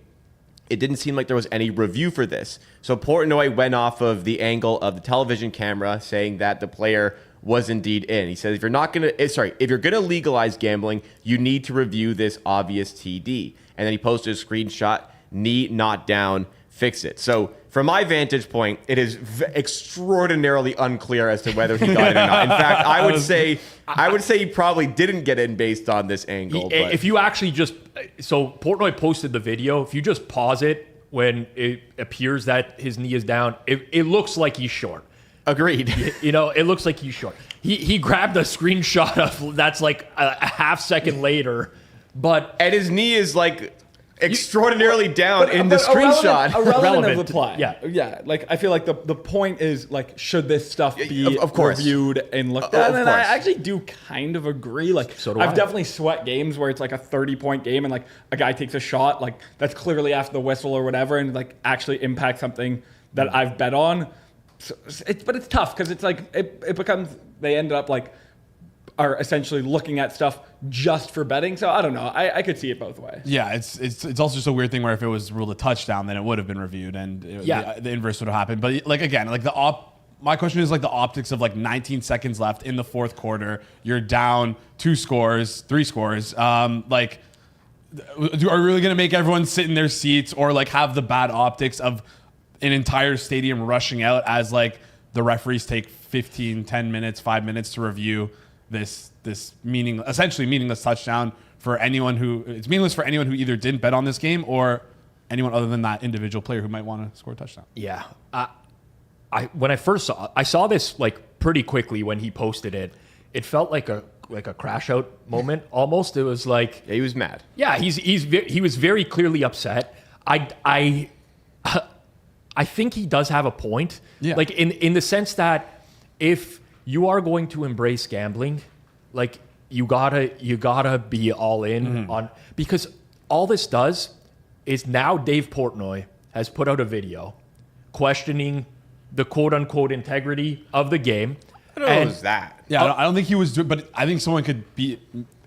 it didn't seem like there was any review for this. So Portnoy went off of the angle of the television camera saying that the player was indeed in. He says, if you're gonna legalize gambling, you need to review this obvious TD. And then he posted a screenshot, knee not down, fix it. So from my vantage point, it is extraordinarily unclear as to whether he got it or not. In fact, I would say he probably didn't get in based on this angle. But. If you actually so Portnoy posted the video. If you just pause it when it appears that his knee is down, it looks like he's short. Agreed. It looks like he's short. He grabbed a screenshot of that's like a half second later, and his knee is like extraordineally down in the screenshot. Irrelevant of the play. Yeah. Like I feel like the point is like, should this stuff be Of course. reviewed and looked Of at? And I course. actually do kind of agree. Like So do I've I. definitely sweat games where it's like a 30-point game and like a guy takes a shot like that's clearly after the whistle or whatever and like actually impacts something that I've bet on. So but it's tough because it's like it becomes they end up like are essentially looking at stuff just for betting. So I don't know. I could see it both ways. Yeah, it's also just a weird thing where if it was ruled a touchdown, then it would have been reviewed, and the inverse would have happened. But like again, like my question is like the optics of like 19 seconds left in the fourth quarter. You're down 3 scores. Like, are we really gonna make everyone sit in their seats or like have the bad optics of an entire stadium rushing out as like the referees take 10 minutes, 5 minutes to review this essentially meaningless touchdown for anyone who either didn't bet on this game or anyone other than that individual player who might want to score a touchdown. Yeah. When I first saw this like pretty quickly when he posted it. It felt like a crash out moment almost. It was like, Yeah, he was mad. yeah, he was very clearly upset. I think he does have a point. Yeah. Like in the sense that if you are going to embrace gambling, like you gotta be all in on, because all this does is now Dave Portnoy has put out a video questioning the quote unquote integrity of the game. I don't know if it was that. Yeah, I don't think he was doing, but I think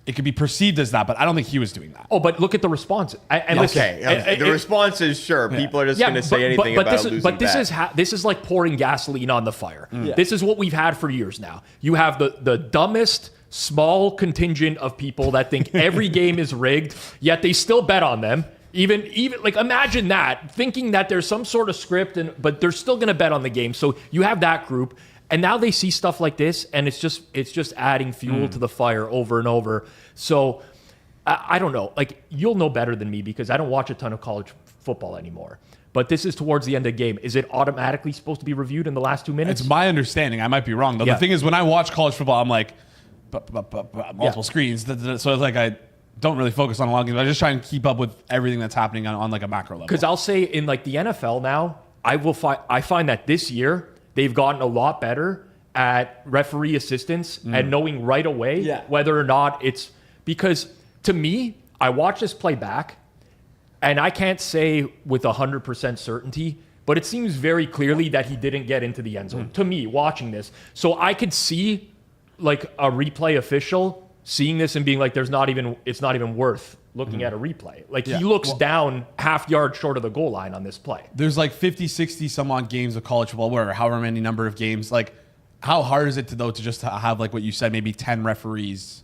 it could be perceived as that, but I don't think he was doing that. Oh, but look at the response. The response is sure. People are just going to say anything about losing but this bet. this is like pouring gasoline on the fire. This is what we've had for years now. You have the dumbest small contingent of people that think every game is rigged, yet they still bet on them. Even like imagine that, thinking that there's some sort of script, but they're still going to bet on the game. So you have that group. And now they see stuff like this, and it's just adding fuel to the fire over and over. So I don't know. Like, you'll know better than me because I don't watch a ton of college football anymore. But this is towards the end of the game. Is it automatically supposed to be reviewed in the last 2 minutes? It's my understanding. I might be wrong though. Yeah. The thing is, when I watch college football, I'm like multiple screens. So it's like I don't really focus on a lot of games. I just try and keep up with everything that's happening on like a macro level. Because I'll say in like the NFL now, I find that this year they've gotten a lot better at referee assistance and knowing right away whether or not it's, because to me, I watch this play back and I can't say with 100% certainty, but it seems very clearly that he didn't get into the end zone to me watching this. So I could see like a replay official seeing this and being like, it's not even worth looking at a replay. Like he looks down half yard short of the goal line on this play. There's like 50, 60 some odd games of college football, where however many number of games, like how hard is it to just have like what you said, maybe 10 referees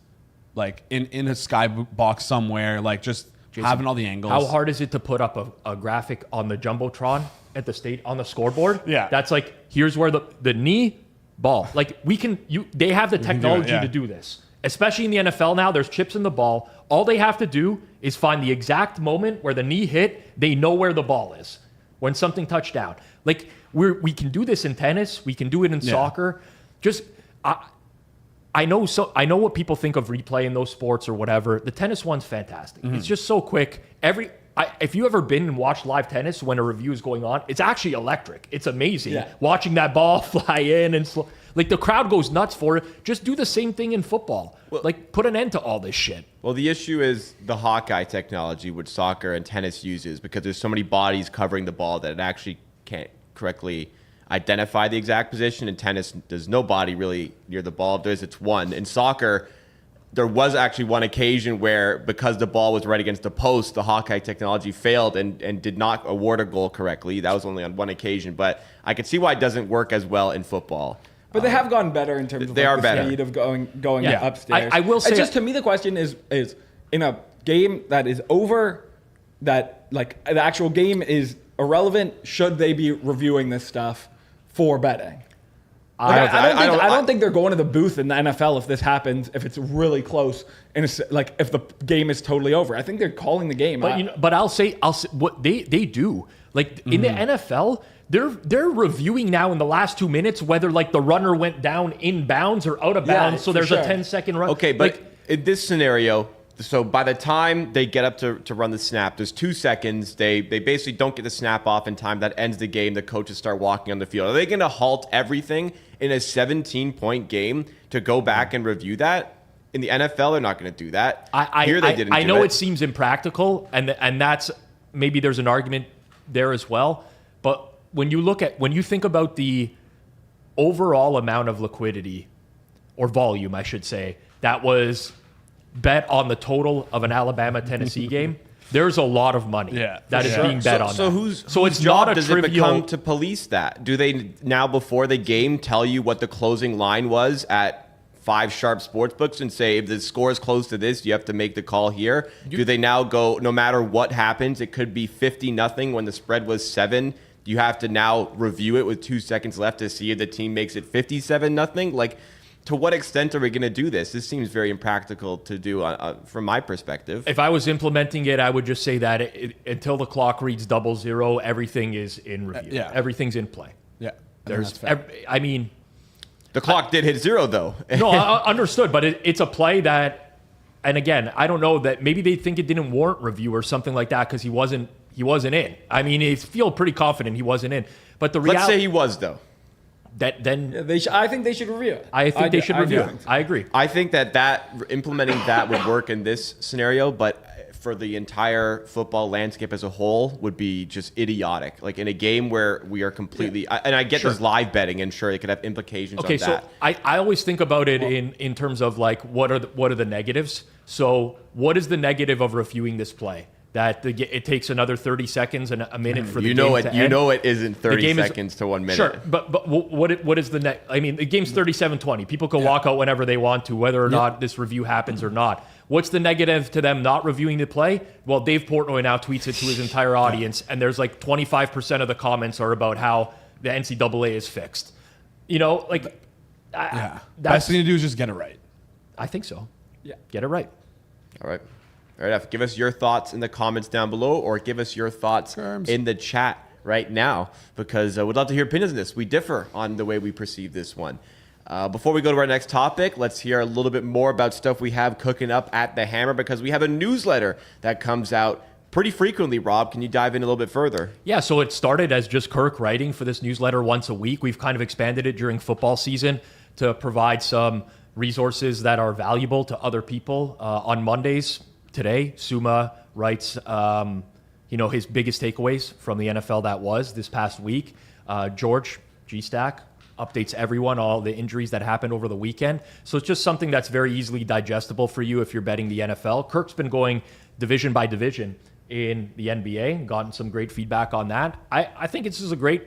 like in a sky box somewhere, like just Jason, having all the angles. How hard is it to put up a graphic on the Jumbotron at the state on the scoreboard? Yeah. That's like, here's where the knee ball, like they have the technology to do this. Especially in the NFL now, there's chips in the ball. All they have to do is find the exact moment where the knee hit. They know where the ball is when something touched down. Like we can do this in tennis. We can do it in soccer. Just I know what people think of replay in those sports or whatever. The tennis one's fantastic. It's just so quick. If you ever been and watched live tennis when a review is going on, it's actually electric. It's amazing watching that ball fly in and like the crowd goes nuts for it. Just do the same thing in football. Like put an end to all this shit. Well, the issue is the Hawkeye technology, which soccer and tennis uses, because there's so many bodies covering the ball that it actually can't correctly identify the exact position. In tennis, there's no body really near the ball. If there's, it's one. In soccer, there was actually one occasion where, because the ball was right against the post, the Hawkeye technology failed and did not award a goal correctly. That was only on one occasion, but I can see why it doesn't work as well in football. But they have gotten better in terms of They are the better. speed of going upstairs. I will say, it's just, to me, the question is in a game that is over, that like the actual game is irrelevant, should they be reviewing this stuff for betting? Like, I don't think they're going to the booth in the NFL if this happens, if it's really close, and it's like if the game is totally over. I think they're calling the game. But I'll say what they do. Like in the NFL, they're reviewing now in the last 2 minutes whether like the runner went down in bounds or out of bounds. So there's a 10-second run. Okay, but in this scenario, so by the time they get up to run the snap, there's 2 seconds. They basically don't get the snap off in time. That ends the game. The coaches start walking on the field. Are they going to halt everything in a 17-point game to go back and review that? In the NFL, they're not going to do that. I know it seems impractical, and that's maybe there's an argument there as well. But when you think about the overall amount of liquidity or volume, I should say, that was bet on the total of an Alabama-Tennessee game, there's a lot of money that is being bet on. So it's job not a does trivial. it become to police that? Do they now, before the game, tell you what the closing line was at 5 sharp sports books and say, if the score is close to this, you have to make the call here? Do they now go, no matter what happens, it could be 50-0 when the spread was 7? You have to now review it with 2 seconds left to see if the team makes it 57-0? Like, to what extent are we going to do this? This seems very impractical to do from my perspective. If I was implementing it, I would just say that until the clock reads 00, everything is in review. Yeah. Everything's in play. Yeah. I mean, The clock did hit 0, though. no, I understood, but it's a play that, and again, I don't know that maybe they think it didn't warrant review or something like that because he wasn't in. I mean, I feel pretty confident he wasn't in. But the reality, Let's say he was, though. I think they should review it. I think they should review do. it. I agree. I think that implementing that would work in this scenario, but for the entire football landscape as a whole would be just idiotic. Like in a game where we are completely, and I get there's live betting, and sure it could have implications on that. So I always think about it in terms of like what are the negatives. So what is the negative of reviewing this play? That it takes another 30 seconds and a minute for the game to end. You know it isn't 30 game seconds to 1 minute. Sure, but what is the net? I mean, the game's 37-20. People can walk out whenever they want to, whether or not this review happens or not. What's the negative to them not reviewing the play? Well, Dave Portnoy now tweets it to his entire audience, and there's like 25% of the comments are about how the NCAA is fixed. You know, like, Best thing to do is just get it right. I think so. Yeah. Get it right. All right. All right, give us your thoughts in the comments down below, or give us your thoughts in the chat right now, because we'd love to hear opinions on this. We differ on the way we perceive this one. Before we go to our next topic, let's hear a little bit more about stuff we have cooking up at the Hammer, because we have a newsletter that comes out pretty frequently. Rob, can you dive in a little bit further? Yeah, so it started as just Kirk writing for this newsletter once a week. We've kind of expanded it during football season to provide some resources that are valuable to other people. On Mondays, today, Suma writes, his biggest takeaways from the NFL that was this past week. George G-Stack updates everyone, all the injuries that happened over the weekend. So it's just something that's very easily digestible for you if you're betting the NFL. Kirk's been going division by division in the NBA and gotten some great feedback on that. I think this is a great,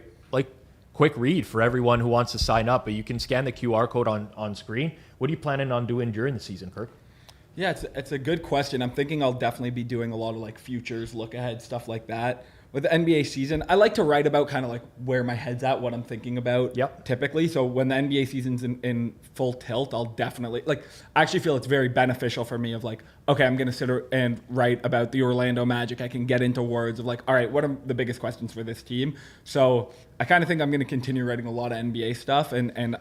quick read for everyone who wants to sign up. But you can scan the QR code on screen. What are you planning on doing during the season, Kirk? Yeah, it's a good question. I'm thinking I'll definitely be doing a lot of futures, look ahead, stuff like that. With the NBA season, I like to write about kind of where my head's at, what I'm thinking about typically. So when the NBA season's in full tilt, I'll definitely I actually feel it's very beneficial for me of okay, I'm going to sit and write about the Orlando Magic. I can get into words of all right, what are the biggest questions for this team? So I kind of think I'm going to continue writing a lot of NBA stuff. And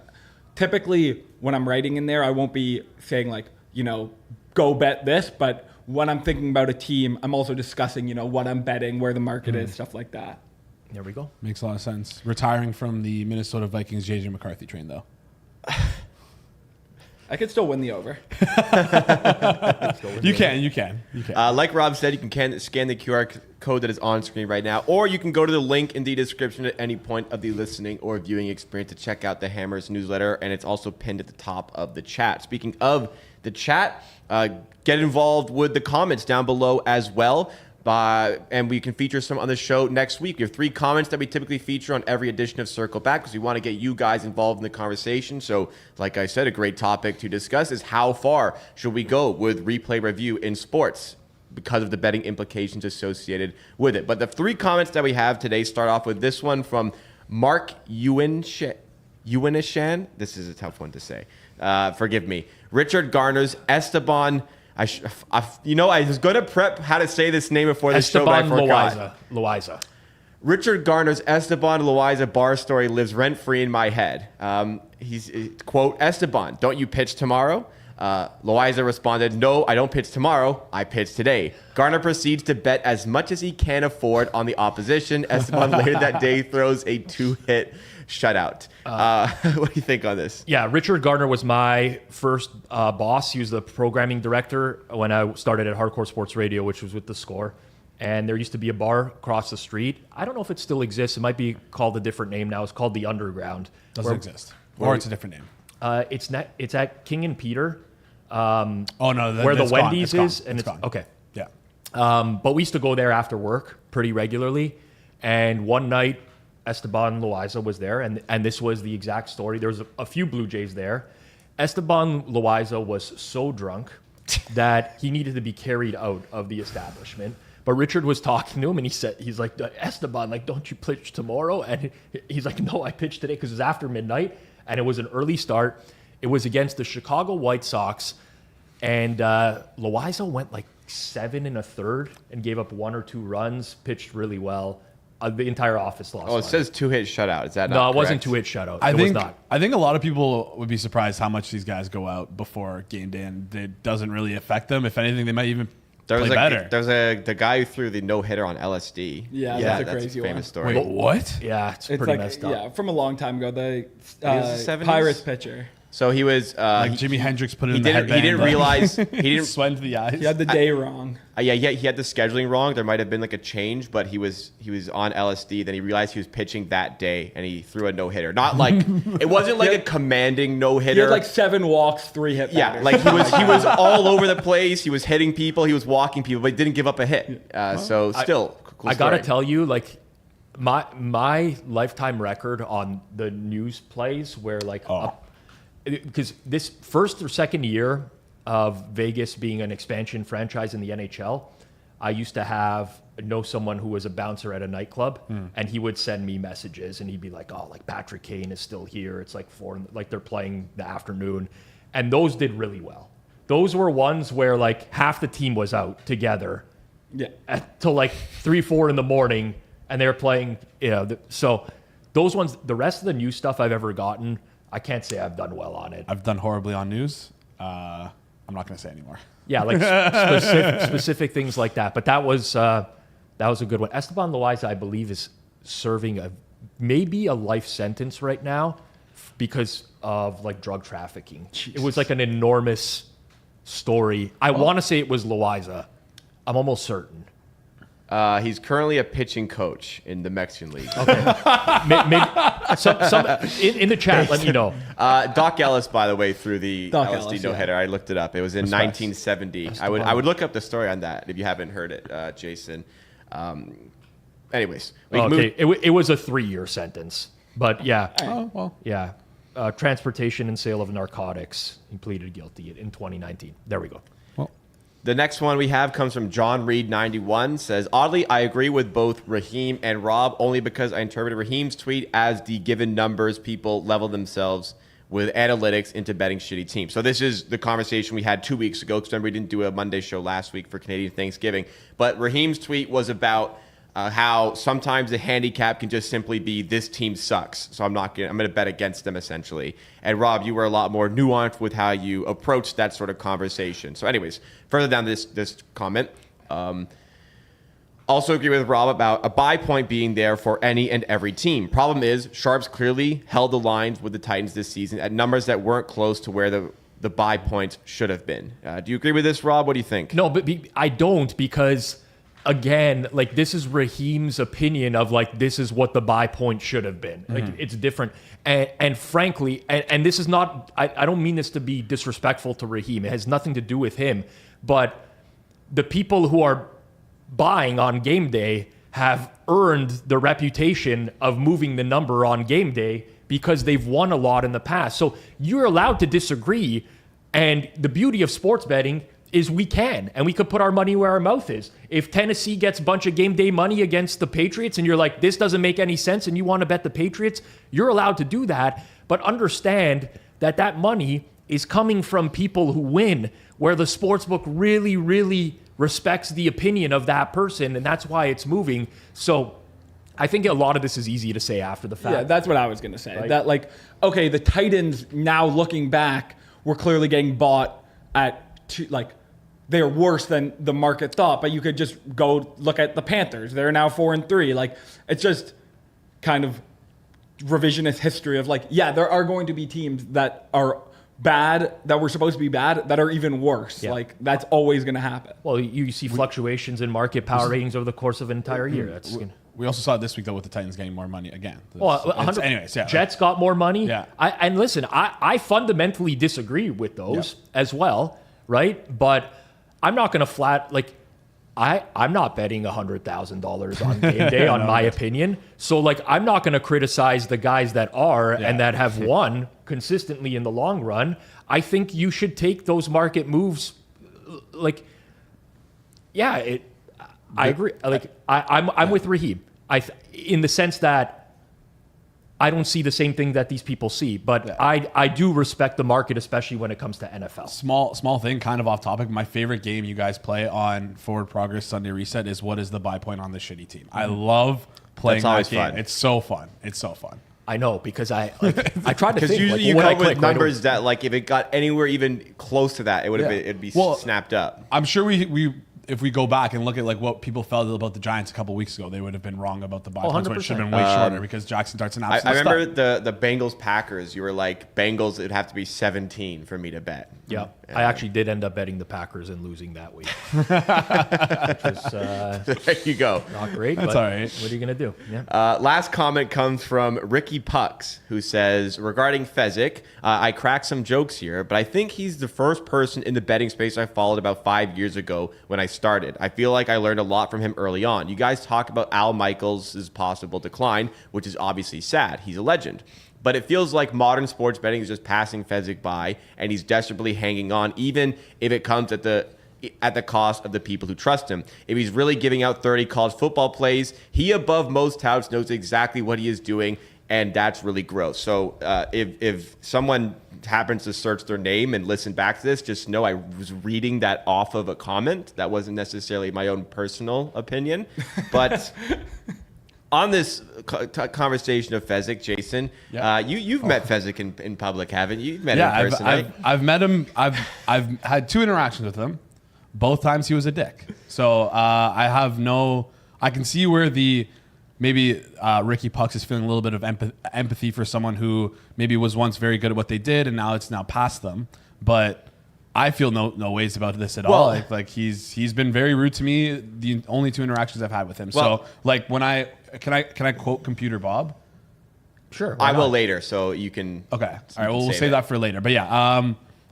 typically when I'm writing in there, I won't be saying go bet this, but when I'm thinking about a team, I'm also discussing, what I'm betting, where the market is, stuff like that. There we go. Makes a lot of sense. Retiring from the Minnesota Vikings JJ McCarthy train, though. I could still win the over. You can. Like Rob said, you can scan the QR code that is on screen right now, or you can go to the link in the description at any point of the listening or viewing experience to check out the Hammer's newsletter, and it's also pinned at the top of the chat. Speaking of the chat, get involved with the comments down below as well. And we can feature some on the show next week. We have 3 comments that we typically feature on every edition of Circle Back because we want to get you guys involved in the conversation. So, like I said, a great topic to discuss is how far should we go with replay review in sports because of the betting implications associated with it. But the 3 comments that we have today start off with this one from Mark Ewinishan. This is a tough one to say. Forgive me. Richard Garner's Esteban. I was going to prep how to say this name before the show, but I forgot. Loaiza. Richard Garner's Esteban Loaiza bar story lives rent-free in my head. He's, quote, Esteban, don't you pitch tomorrow? Loaiza responded, no, I don't pitch tomorrow. I pitch today. Garner proceeds to bet as much as he can afford on the opposition. Esteban later that day throws a 2-hit shutout. What do you think on this? Yeah, Richard Gardner was my first boss. He was the programming director when I started at Hardcore Sports Radio, which was with The Score. And there used to be a bar across the street. I don't know if it still exists. It might be called a different name now. It's called The Underground. Doesn't exist. Or it's a different name. It's at King and Peter. No, where the Wendy's is. And it's gone. Okay. Yeah. But we used to go there after work pretty regularly. And one night, Esteban Loaiza was there, and this was the exact story. There was a few Blue Jays there. Esteban Loaiza was so drunk that he needed to be carried out of the establishment. But Richard was talking to him, and he's like, Esteban, don't you pitch tomorrow? And he's like, no, I pitched today because it was after midnight, and it was an early start. It was against the Chicago White Sox, and Loaiza went like 7 1/3 and gave up 1 or 2 runs, pitched really well. The entire office lost. Oh, it says 2-hit shutout. Is that not No, it wasn't correct? 2-hit shutout. I It think was not. I think a lot of people would be surprised how much these guys go out before game day, and it doesn't really affect them. If anything, they might even play better. There's the guy who threw the no-hitter on LSD. Yeah, that's a crazy famous one. story. Wait, what? Yeah, it's It's pretty like, messed up. yeah, from a long time ago, the was the 70s? Pirates pitcher. So he was Like Jimi Hendrix put it he in the didn't headband. he didn't like, realize he didn't sweat into the eyes. He had the day wrong. yeah, he had the scheduling wrong. There might have been like a change, but he was on LSD. Then he realized he was pitching that day, and he threw a no hitter. Not like it wasn't like a commanding no hitter. He had like 7 walks, 3 hit. yeah, batters. like he was all over the place. He was hitting people. He was walking people, but he didn't give up a hit. So still, cool I gotta story. tell you, like my lifetime record on the news plays where like because this first or second year of Vegas being an expansion franchise in the NHL, I used to know someone who was a bouncer at a nightclub, and he would send me messages, and he'd be like, "Oh, like Patrick Kane is still here. It's like 4, like they're playing the afternoon," and those did really well. Those were ones where like half the team was out together, till like 3, 4 in the morning, and they were playing. So those ones, the rest of the new stuff I've ever gotten, I can't say I've done well on it. I've done horribly on news. I'm not going to say anymore. Yeah, like specific things like that. But that was a good one. Esteban Loaiza, I believe, is serving maybe a life sentence right now because of like drug trafficking. Jeez. It was like an enormous story. I want to say it was Loaiza. I'm almost certain. He's currently a pitching coach in the Mexican League. Okay. Some in the chat, let me know. Doc Ellis, by the way, threw the Doc LSD Ellis, no-hitter. I looked it up. It was in 1970. I would look up the story on that if you haven't heard it, Jason. Anyways. It was a 3-year sentence. But yeah. Oh, well. Yeah. Transportation and sale of narcotics. He pleaded guilty in 2019. There we go. The next one we have comes from John Reed 91. Says, oddly, I agree with both Raheem and Rob only because I interpreted Raheem's tweet as the given numbers people level themselves with analytics into betting shitty teams. So this is the conversation we had 2 weeks ago because remember we didn't do a Monday show last week for Canadian Thanksgiving. But Raheem's tweet was about how sometimes the handicap can just simply be this team sucks. So I'm going to bet against them essentially. And Rob, you were a lot more nuanced with how you approached that sort of conversation. So anyways, further down this comment, also agree with Rob about a buy point being there for any and every team. Problem is, Sharps clearly held the lines with the Titans this season at numbers that weren't close to where the buy points should have been. Do you agree with this, Rob? What do you think? No, but I don't because, again, like this is Raheem's opinion of like this is what the buy point should have been. Like it's different. And frankly, and this is not, I don't mean this to be disrespectful to Raheem. It has nothing to do with him. But the people who are buying on game day have earned the reputation of moving the number on game day because they've won a lot in the past. So you're allowed to disagree. And the beauty of sports betting is we can, and we could put our money where our mouth is. If Tennessee gets a bunch of game day money against the Patriots and you're like, this doesn't make any sense and you want to bet the Patriots, you're allowed to do that. But understand that money is coming from people who win, where the sportsbook really, really respects the opinion of that person, and that's why it's moving. So I think a lot of this is easy to say after the fact. Yeah, that's what I was going to say. Right? That like, okay, the Titans now looking back were clearly getting bought at they're worse than the market thought, but you could just go look at the Panthers. They're now 4-3. Like, it's just kind of revisionist history of like, yeah, there are going to be teams that are bad, that were supposed to be bad, that are even worse. Yeah. Like, that's always going to happen. Well, you see fluctuations in market power ratings over the course of an entire year. That's We also saw it this week, though, with the Titans getting more money again. Well, Anyways, yeah. Jets got more money. Yeah. And listen, I fundamentally disagree with those as well, right? But I'm not going to I'm not betting $100,000 on game day on my opinion. So like, I'm not going to criticize the guys that are and that have won consistently in the long run. I think you should take those market moves. Like, I agree. Like I'm with Raheem. In the sense that I don't see the same thing that these people see. But I do respect the market, especially when it comes to NFL. Small thing, kind of off topic. My favorite game you guys play on Forward Progress Sunday Reset is what is the buy point on the shitty team. I love playing that game. Fun. It's so fun. It's so fun. I know, because I tried to Because think. usually like, you what would I come with click, right? numbers that, like, if it got anywhere even close to that, it would have been, it'd be snapped up. I'm sure we if we go back and look at like what people felt about the Giants a couple weeks ago, they would have been wrong about the buy points. It should have been way shorter because Jackson Dart's an absolute I remember stud. the Bengals Packers. You were like, Bengals, it'd have to be 17 for me to bet. Yeah, I actually did end up betting the Packers and losing that week. Which was There you go. not great. That's but all right. What are you gonna do? Yeah. Last comment comes from Ricky Pucks, who says, regarding Fezzik, I cracked some jokes here, but I think he's the first person in the betting space I followed about 5 years ago when I started. I feel like I learned a lot from him early on. You guys talk about Al Michaels' possible decline, which is obviously sad. He's a legend. But it feels like modern sports betting is just passing Fezzik by, and he's desperately hanging on, even if it comes at the cost of the people who trust him. If he's really giving out 30 college football plays, he, above most touts, knows exactly what he is doing, and that's really gross. So if someone happens to search their name and listen back to this, just know I was reading that off of a comment. That wasn't necessarily my own personal opinion. But on this conversation of Fezzik, Jason, you've met Fezzik in public, haven't you? You've met him in person, right? I've met him. I've had 2 interactions with him. Both times he was a dick. So I can see where maybe Ricky Pucks is feeling a little bit of empathy for someone who maybe was once very good at what they did and now it's now past them. But I feel no ways about this at all. Like he's been very rude to me. The only 2 interactions I've had with him. So like when can I quote Computer Bob? Sure. I will later, so you can. Okay. All right. Well, we'll save that for later. But yeah,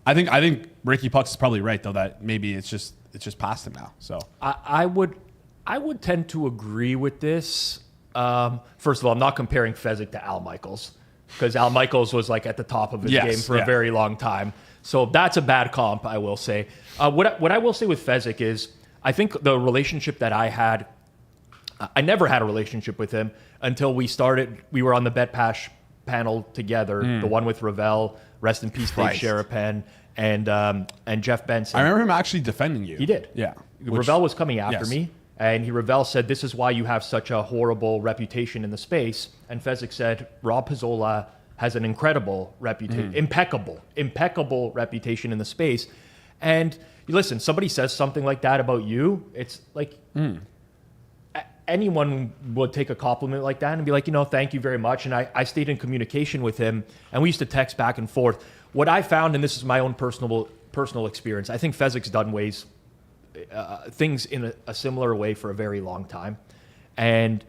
I think Ricky Pucks is probably right though that maybe it's just past him now. So I would tend to agree with this. First of all, I'm not comparing Fezzik to Al Michaels because Al Michaels was like at the top of his game for a very long time. So that's a bad comp, I will say. What I will say with Fezzik is I think the relationship that I had, I never had a relationship with him until we were on the BetPash panel together, the one with Ravel, rest in peace, Dave Sherapen, and Jeff Benson. I remember him actually defending you. He did. Yeah. Ravel was coming after me. And Ravel said, this is why you have such a horrible reputation in the space. And Fezzik said, Rob Pizzola has an incredible reputation, impeccable reputation in the space. And listen, somebody says something like that about you, it's like anyone would take a compliment like that and be like, thank you very much. And I stayed in communication with him, and we used to text back and forth. What I found, and this is my own personal experience, I think Fezzik's done things in a similar way for a very long time. And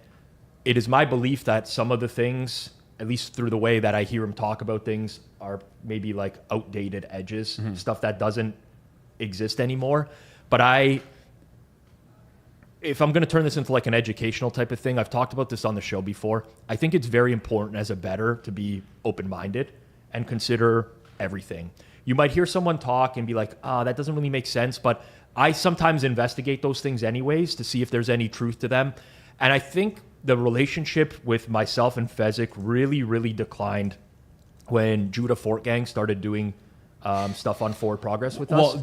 it is my belief that some of the things, at least through the way that I hear him talk about things, are maybe like outdated edges, stuff that doesn't exist anymore. But if I'm going to turn this into like an educational type of thing, I've talked about this on the show before. I think it's very important as a bettor to be open-minded and consider everything. You might hear someone talk and be like, that doesn't really make sense, but I sometimes investigate those things anyways to see if there's any truth to them. And I think the relationship with myself and Fezzik really, really declined when Judah Fortgang started doing stuff on Forward Progress with us. Well,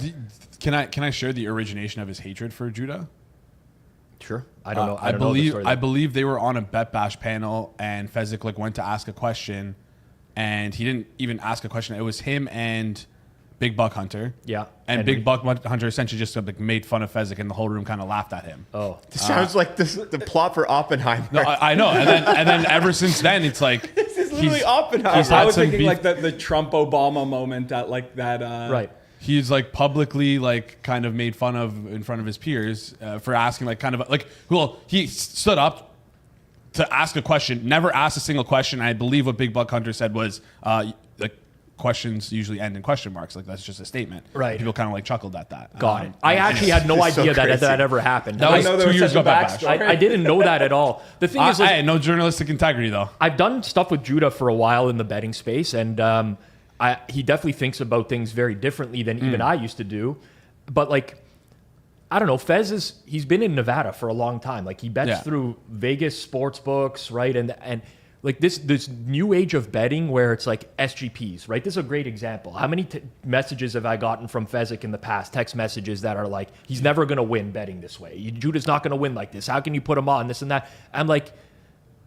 can I share the origination of his hatred for Judah? Sure. I don't know. I believe they were on a Bet Bash panel, and Fezzik went to ask a question, and he didn't even ask a question. It was him and Big Buck Hunter. Yeah. And Big Buck Hunter essentially just made fun of Fezzik, and the whole room kind of laughed at him. Oh. This sounds like the plot for Oppenheimer. No, I know. And then ever since then, it's like this is literally Oppenheimer. I was thinking like the Trump Obama moment at like that. Right. He's publicly kind of made fun of in front of his peers for asking he stood up to ask a question, never asked a single question. I believe what Big Buck Hunter said was questions usually end in question marks. That's just a statement. Right. People kind of chuckled at that. Got it. I actually had no idea that ever happened. That was 2 years ago. I didn't know that at all. The thing is, I had no journalistic integrity though. I've done stuff with Judah for a while in the betting space, and he definitely thinks about things very differently than even I used to do. But I don't know. Fez he's been in Nevada for a long time. He bets through Vegas sports books, right? And like this new age of betting where it's like SGPs, right? This is a great example. How many messages have I gotten from Fezzik in the past, text messages that are like, he's never going to win betting this way. Judah's not going to win like this. How can you put him on this and that? I'm like,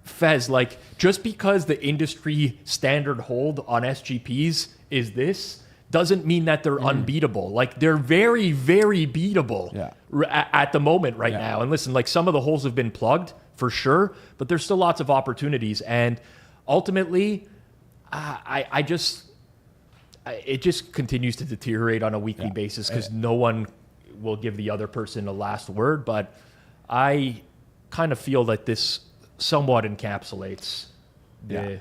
Fez, like, just because the industry standard hold on SGPs is this doesn't mean that they're unbeatable. Like, they're very, very beatable at the moment right now. And listen, like, some of the holes have been plugged for sure, but there's still lots of opportunities. And ultimately, it just continues to deteriorate on a weekly basis because no one will give the other person a last word. But I kind of feel that this somewhat encapsulates the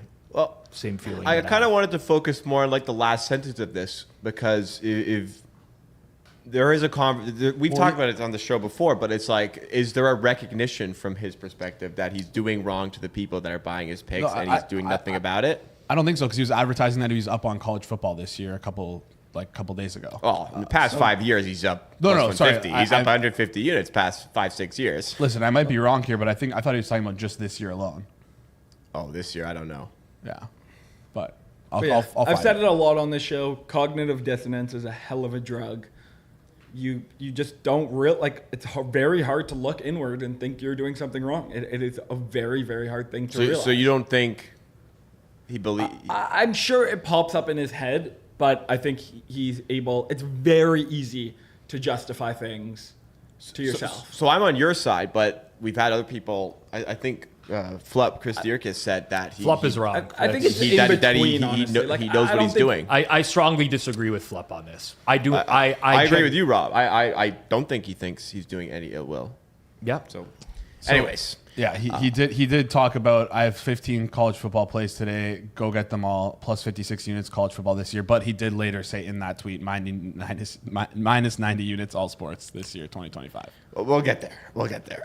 same feeling. I kind of wanted to focus more on like the last sentence of this, because if there is we've talked about it on the show before, but it's like, is there a recognition from his perspective that he's doing wrong to the people that are buying his picks and he's doing nothing about it? I don't think so, because he was advertising that he was up on college football this year a couple days ago. Oh, in the past 5 years, he's up. Sorry, He's up 150 units past 5-6 years. Listen, I might be wrong here, but I thought he was talking about just this year alone. Oh, this year, I don't know. Yeah, but I've said it a lot on this show. Cognitive dissonance is a hell of a drug. You just don't it's very hard to look inward and think you're doing something wrong. It is a very, very hard thing to realize. So you don't think he believes? I'm sure it pops up in his head, but I think he's able. It's very easy to justify things to yourself. So I'm on your side, but we've had other people. I think Flup Chris Dierkes said that Flup is wrong. I think it's in between. He knows what he's doing. I strongly disagree with Flup on this. I do. I agree with you, Rob. I don't think he thinks he's doing any ill will. Yeah. So anyways. Yeah, he did talk about, I have 15 college football plays today, go get them all, plus 56 units college football this year. But he did later say in that tweet, minus 90 units all sports this year, 2025. We'll get there.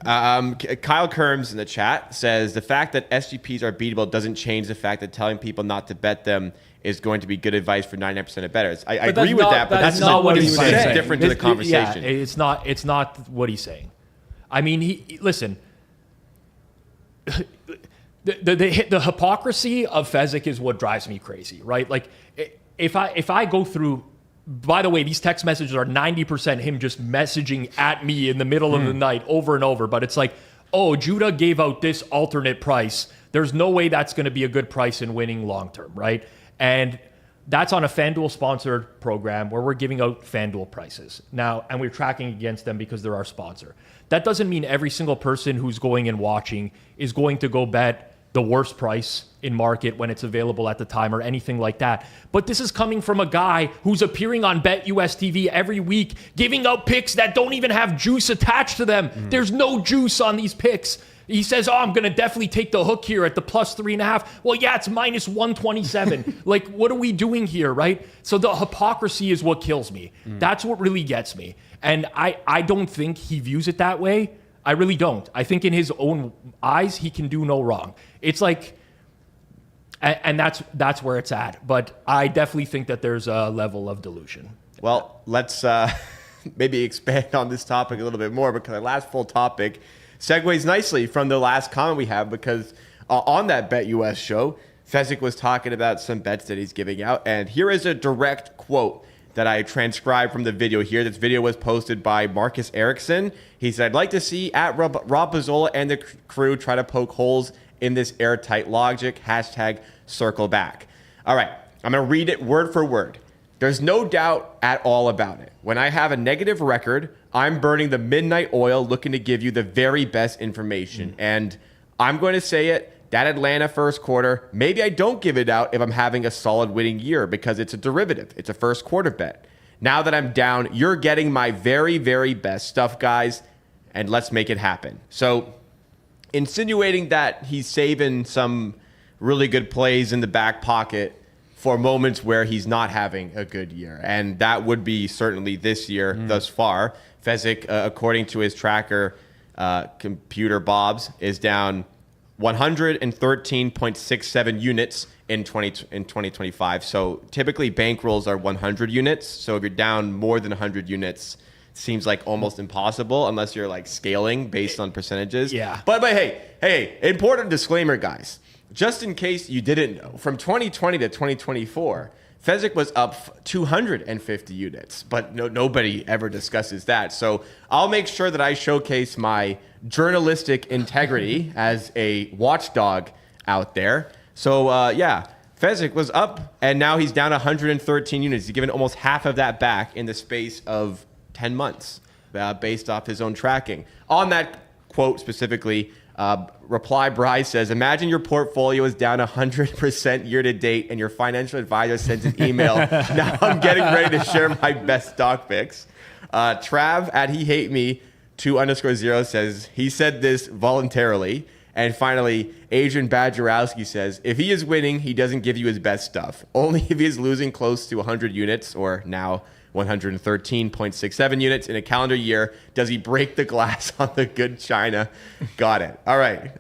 Kyle Kerms in the chat says, the fact that SGPs are beatable doesn't change the fact that telling people not to bet them is going to be good advice for 99% of bettors. I agree with that, but that's not what he's saying. It's different to the conversation. Yeah, it's not what he's saying. I mean, listen. The hypocrisy of Fezzik is what drives me crazy, right? Like, if I go through, by the way, these text messages are 90% him just messaging at me in the middle of the night over and over, but it's like, oh, Judah gave out this alternate price. There's no way that's going to be a good price in winning long term, right? And that's on a FanDuel sponsored program where we're giving out FanDuel prices now, and we're tracking against them because they're our sponsor. That doesn't mean every single person who's going and watching is going to go bet the worst price in market when it's available at the time or anything like that. But this is coming from a guy who's appearing on BetUS TV every week, giving out picks that don't even have juice attached to them. There's no juice on these picks. He says, oh, I'm going to definitely take the hook here at the plus 3.5. Well, yeah, it's minus 127. Like, what are we doing here, right? So the hypocrisy is what kills me. That's what really gets me. And I don't think he views it that way. I really don't. I think in his own eyes, he can do no wrong. It's like, and that's where it's at. But I definitely think that there's a level of delusion. Well, let's maybe expand on this topic a little bit more, because our last full topic segues nicely from the last comment we have, because on that BetUS show, Fezzik was talking about some bets that he's giving out. And here is a direct quote that I transcribed from the video here. This video was posted by Marcus Erickson. He said, I'd like to see at Rob Pizzola and the crew try to poke holes in this airtight logic. Hashtag circle back. All right, I'm going to read it word for word. There's no doubt at all about it. When I have a negative record, I'm burning the midnight oil looking to give you the very best information. And I'm going to say it, that Atlanta first quarter, maybe I don't give it out if I'm having a solid winning year, because it's a derivative. It's a first quarter bet. Now that I'm down, you're getting my very, very best stuff, guys, and let's make it happen. So insinuating that he's saving some really good plays in the back pocket for moments where he's not having a good year. And that would be certainly this year thus far. Fezzik, according to his tracker, Computer Bob's, is down 113.67 units in 2025. So typically bankrolls are 100 units. So if you're down more than 100 units, it seems like almost impossible unless you're like scaling based on percentages. Yeah. But hey, important disclaimer, guys. just in case you didn't know, from 2020 to 2024, Fezzik was up 250 units, but nobody ever discusses that. So I'll make sure that I showcase my journalistic integrity as a watchdog out there. So Fezzik was up, and now he's down 113 units. He's given almost half of that back in the space of 10 months, based off his own tracking. On that quote specifically, Reply Bryce says, imagine your portfolio is down 100% year to date and your financial advisor sends an email. Now I'm getting ready to share my best stock picks. Trav at He Hate Me 2_0 says, he said this voluntarily. And finally, Adrian Badgerowski says, if he is winning, he doesn't give you his best stuff. Only if he is losing close to 100 units, or now 113.67 units in a calendar year, does he break the glass on the good china. Got it. All right.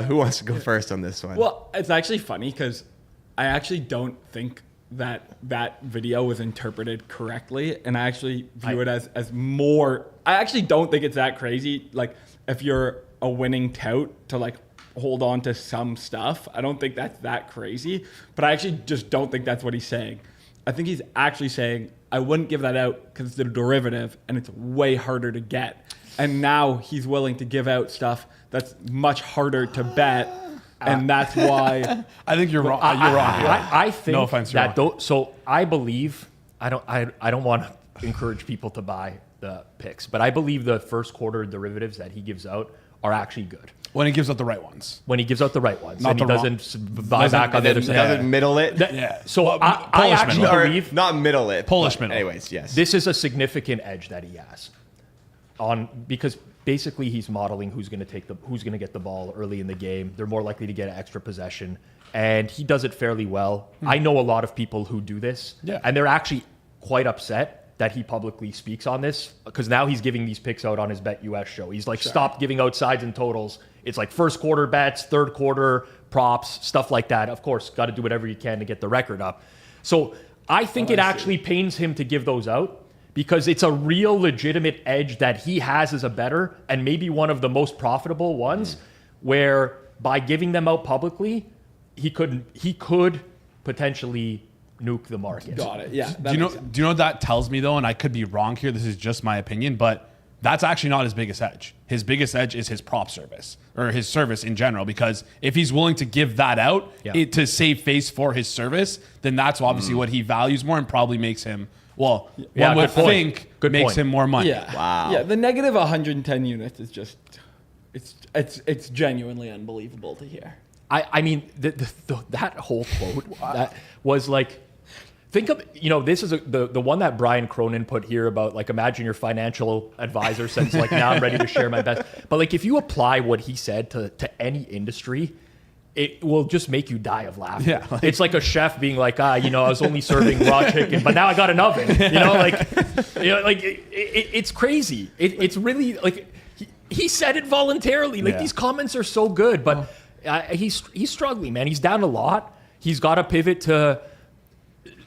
Who wants to go first on this one? Well, it's actually funny because I actually don't think that video was interpreted correctly. And I actually view it as more... I actually don't think it's that crazy. Like, if you're a winning tout to, like, hold on to some stuff, I don't think that's that crazy. But I actually just don't think that's what he's saying. I think he's actually saying, I wouldn't give that out because it's a derivative and it's way harder to get. And now he's willing to give out stuff that's much harder to bet. And that's why I think you're wrong. You're wrong. I think no offense, that so I believe I don't want to encourage people to buy the picks, but I believe the first quarter derivatives that he gives out are actually good. When he gives out the right ones. When he gives out the right ones. Not and he the doesn't buy back on the other side. Doesn't middle it. So I Polish actually middle. believe Not middle it. Polish but middle. Anyways, yes. this is a significant edge that he has because basically he's modeling who's going to get the ball early in the game. They're more likely to get an extra possession, and he does it fairly well. I know a lot of people who do this, and they're actually quite upset that he publicly speaks on this, because now he's giving these picks out on his Bet US show. He's like, stop giving out sides and totals. It's like first quarter bets, third quarter props, stuff like that. Of course, got to do whatever you can to get the record up. So I think it actually pains him to give those out, because it's a real legitimate edge that he has as a bettor, and maybe one of the most profitable ones, where by giving them out publicly, he could potentially nuke the market. got it. Yeah. Do you know what that tells me, though? And I could be wrong here. This is just my opinion, but that's actually not his biggest edge. His biggest edge is his prop service, or his service in general, because if he's willing to give that out to save face for his service, then that's obviously what he values more and probably makes him, one would think, makes him more money. Yeah. Wow. Yeah. The negative 110 units is just, it's genuinely unbelievable to hear. I mean, that whole quote that was like, think of, this is the one that Brian Cronin put here about, like, imagine your financial advisor says, like, now I'm ready to share my best. But, like, if you apply what he said to any industry, it will just make you die of laughter. Yeah, it's like a chef being like, I was only serving raw chicken, but now I got an oven. It's crazy. It's really, like, he said it voluntarily. Like, these comments are so good, but he's struggling, man. He's down a lot. He's got to pivot to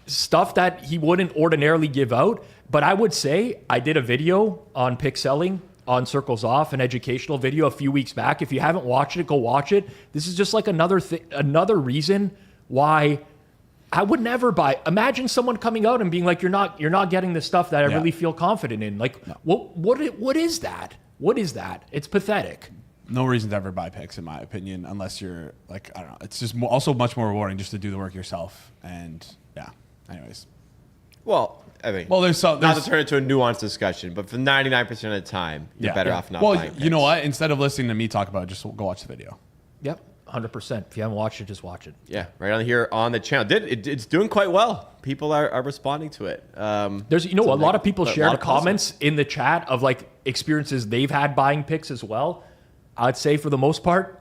stuff that he wouldn't ordinarily give out. But I would say I did a video on pick selling on Circles Off, an educational video a few weeks back. If you haven't watched it, go watch it. This is just like another reason why I would never buy. Imagine someone coming out and being like, you're not getting the stuff that I really feel confident in. Like, what is that? What is that? It's pathetic. No reason to ever buy picks, in my opinion, unless you're like, I don't know. It's just also much more rewarding just to do the work yourself. And anyways. Well, I mean, there's not to turn it into a nuanced discussion, but for 99% of the time, you're better off not buying picks. You know what? Instead of listening to me talk about it, just go watch the video. Yep, 100%. If you haven't watched it, just watch it. Yeah, right on here on the channel. It's doing quite well. People are responding to it. There's, a lot of people shared comments in the chat of, like, experiences they've had buying picks as well. I'd say for the most part,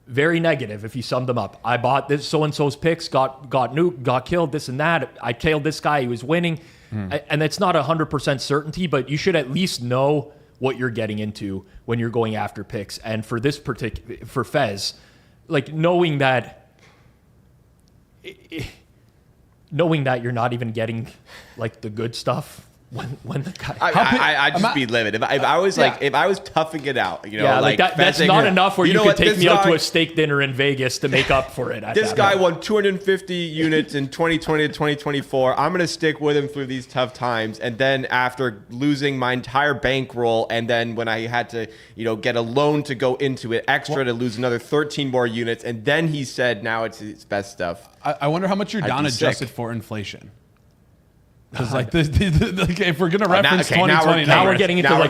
very negative if you sum them up. I bought this so-and-so's picks, got nuked, got killed, this and that. I tailed this guy, he was winning. And it's not 100% certainty, but you should at least know what you're getting into when you're going after picks. And for this for Fez, like, knowing that you're not even getting, like, the good stuff when the guy. I'd just be livid if I was if I was toughing it out, that's not enough where you could take me out to a steak dinner in Vegas to make up for it. This guy won 250 units in 2020 to 2024. I'm gonna stick with him through these tough times, and then after losing my entire bankroll, and then when I had to get a loan to go into it extra to lose another 13 more units, and then he said now it's his best stuff. I wonder how much you're down adjusted for inflation. Because if we're gonna reference 2020, now we're getting into no,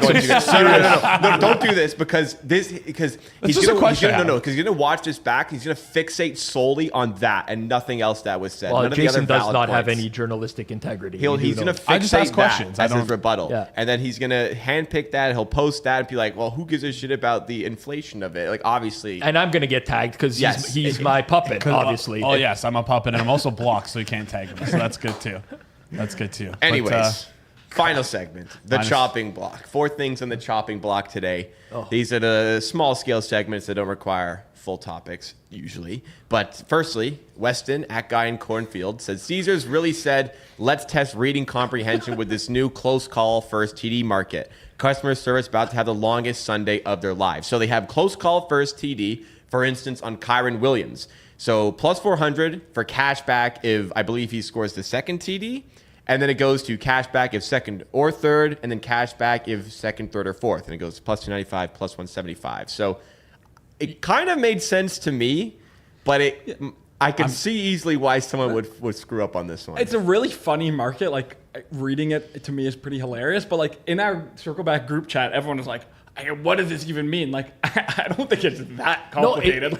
don't do this because he's gonna watch this back. He's gonna fixate solely on that and nothing else that was said. Well, None Jason of the other does not have points. any journalistic integrity. He's gonna fixate that as his rebuttal, and then he's gonna handpick that. He'll post that and be like, "Well, who gives a shit about the inflation of it?" Like obviously, and I'm gonna get tagged because he's my puppet. Obviously, oh yes, I'm a puppet, and I'm also blocked, so you can't tag me. So that's good too. Anyways, final segment, the chopping block. 4 things on the chopping block today. These are the small scale segments that don't require full topics usually. But firstly, Weston at Guy in Cornfield says Caesars really said, let's test reading comprehension with this new close call first TD market. Customer service about to have the longest Sunday of their lives. So they have close call first TD, for instance, on Kyron Williams. So plus 400 for cashback if I believe he scores the second TD. And then it goes to cashback if second or third, and then cashback if second, third, or fourth. And it goes plus 295, plus 175. So it kind of made sense to me, but I could see easily why someone would screw up on this one. It's a really funny market. Like reading it to me is pretty hilarious. But like in our Circle Back group chat, everyone was like, what does this even mean? Like, I don't think it's that complicated.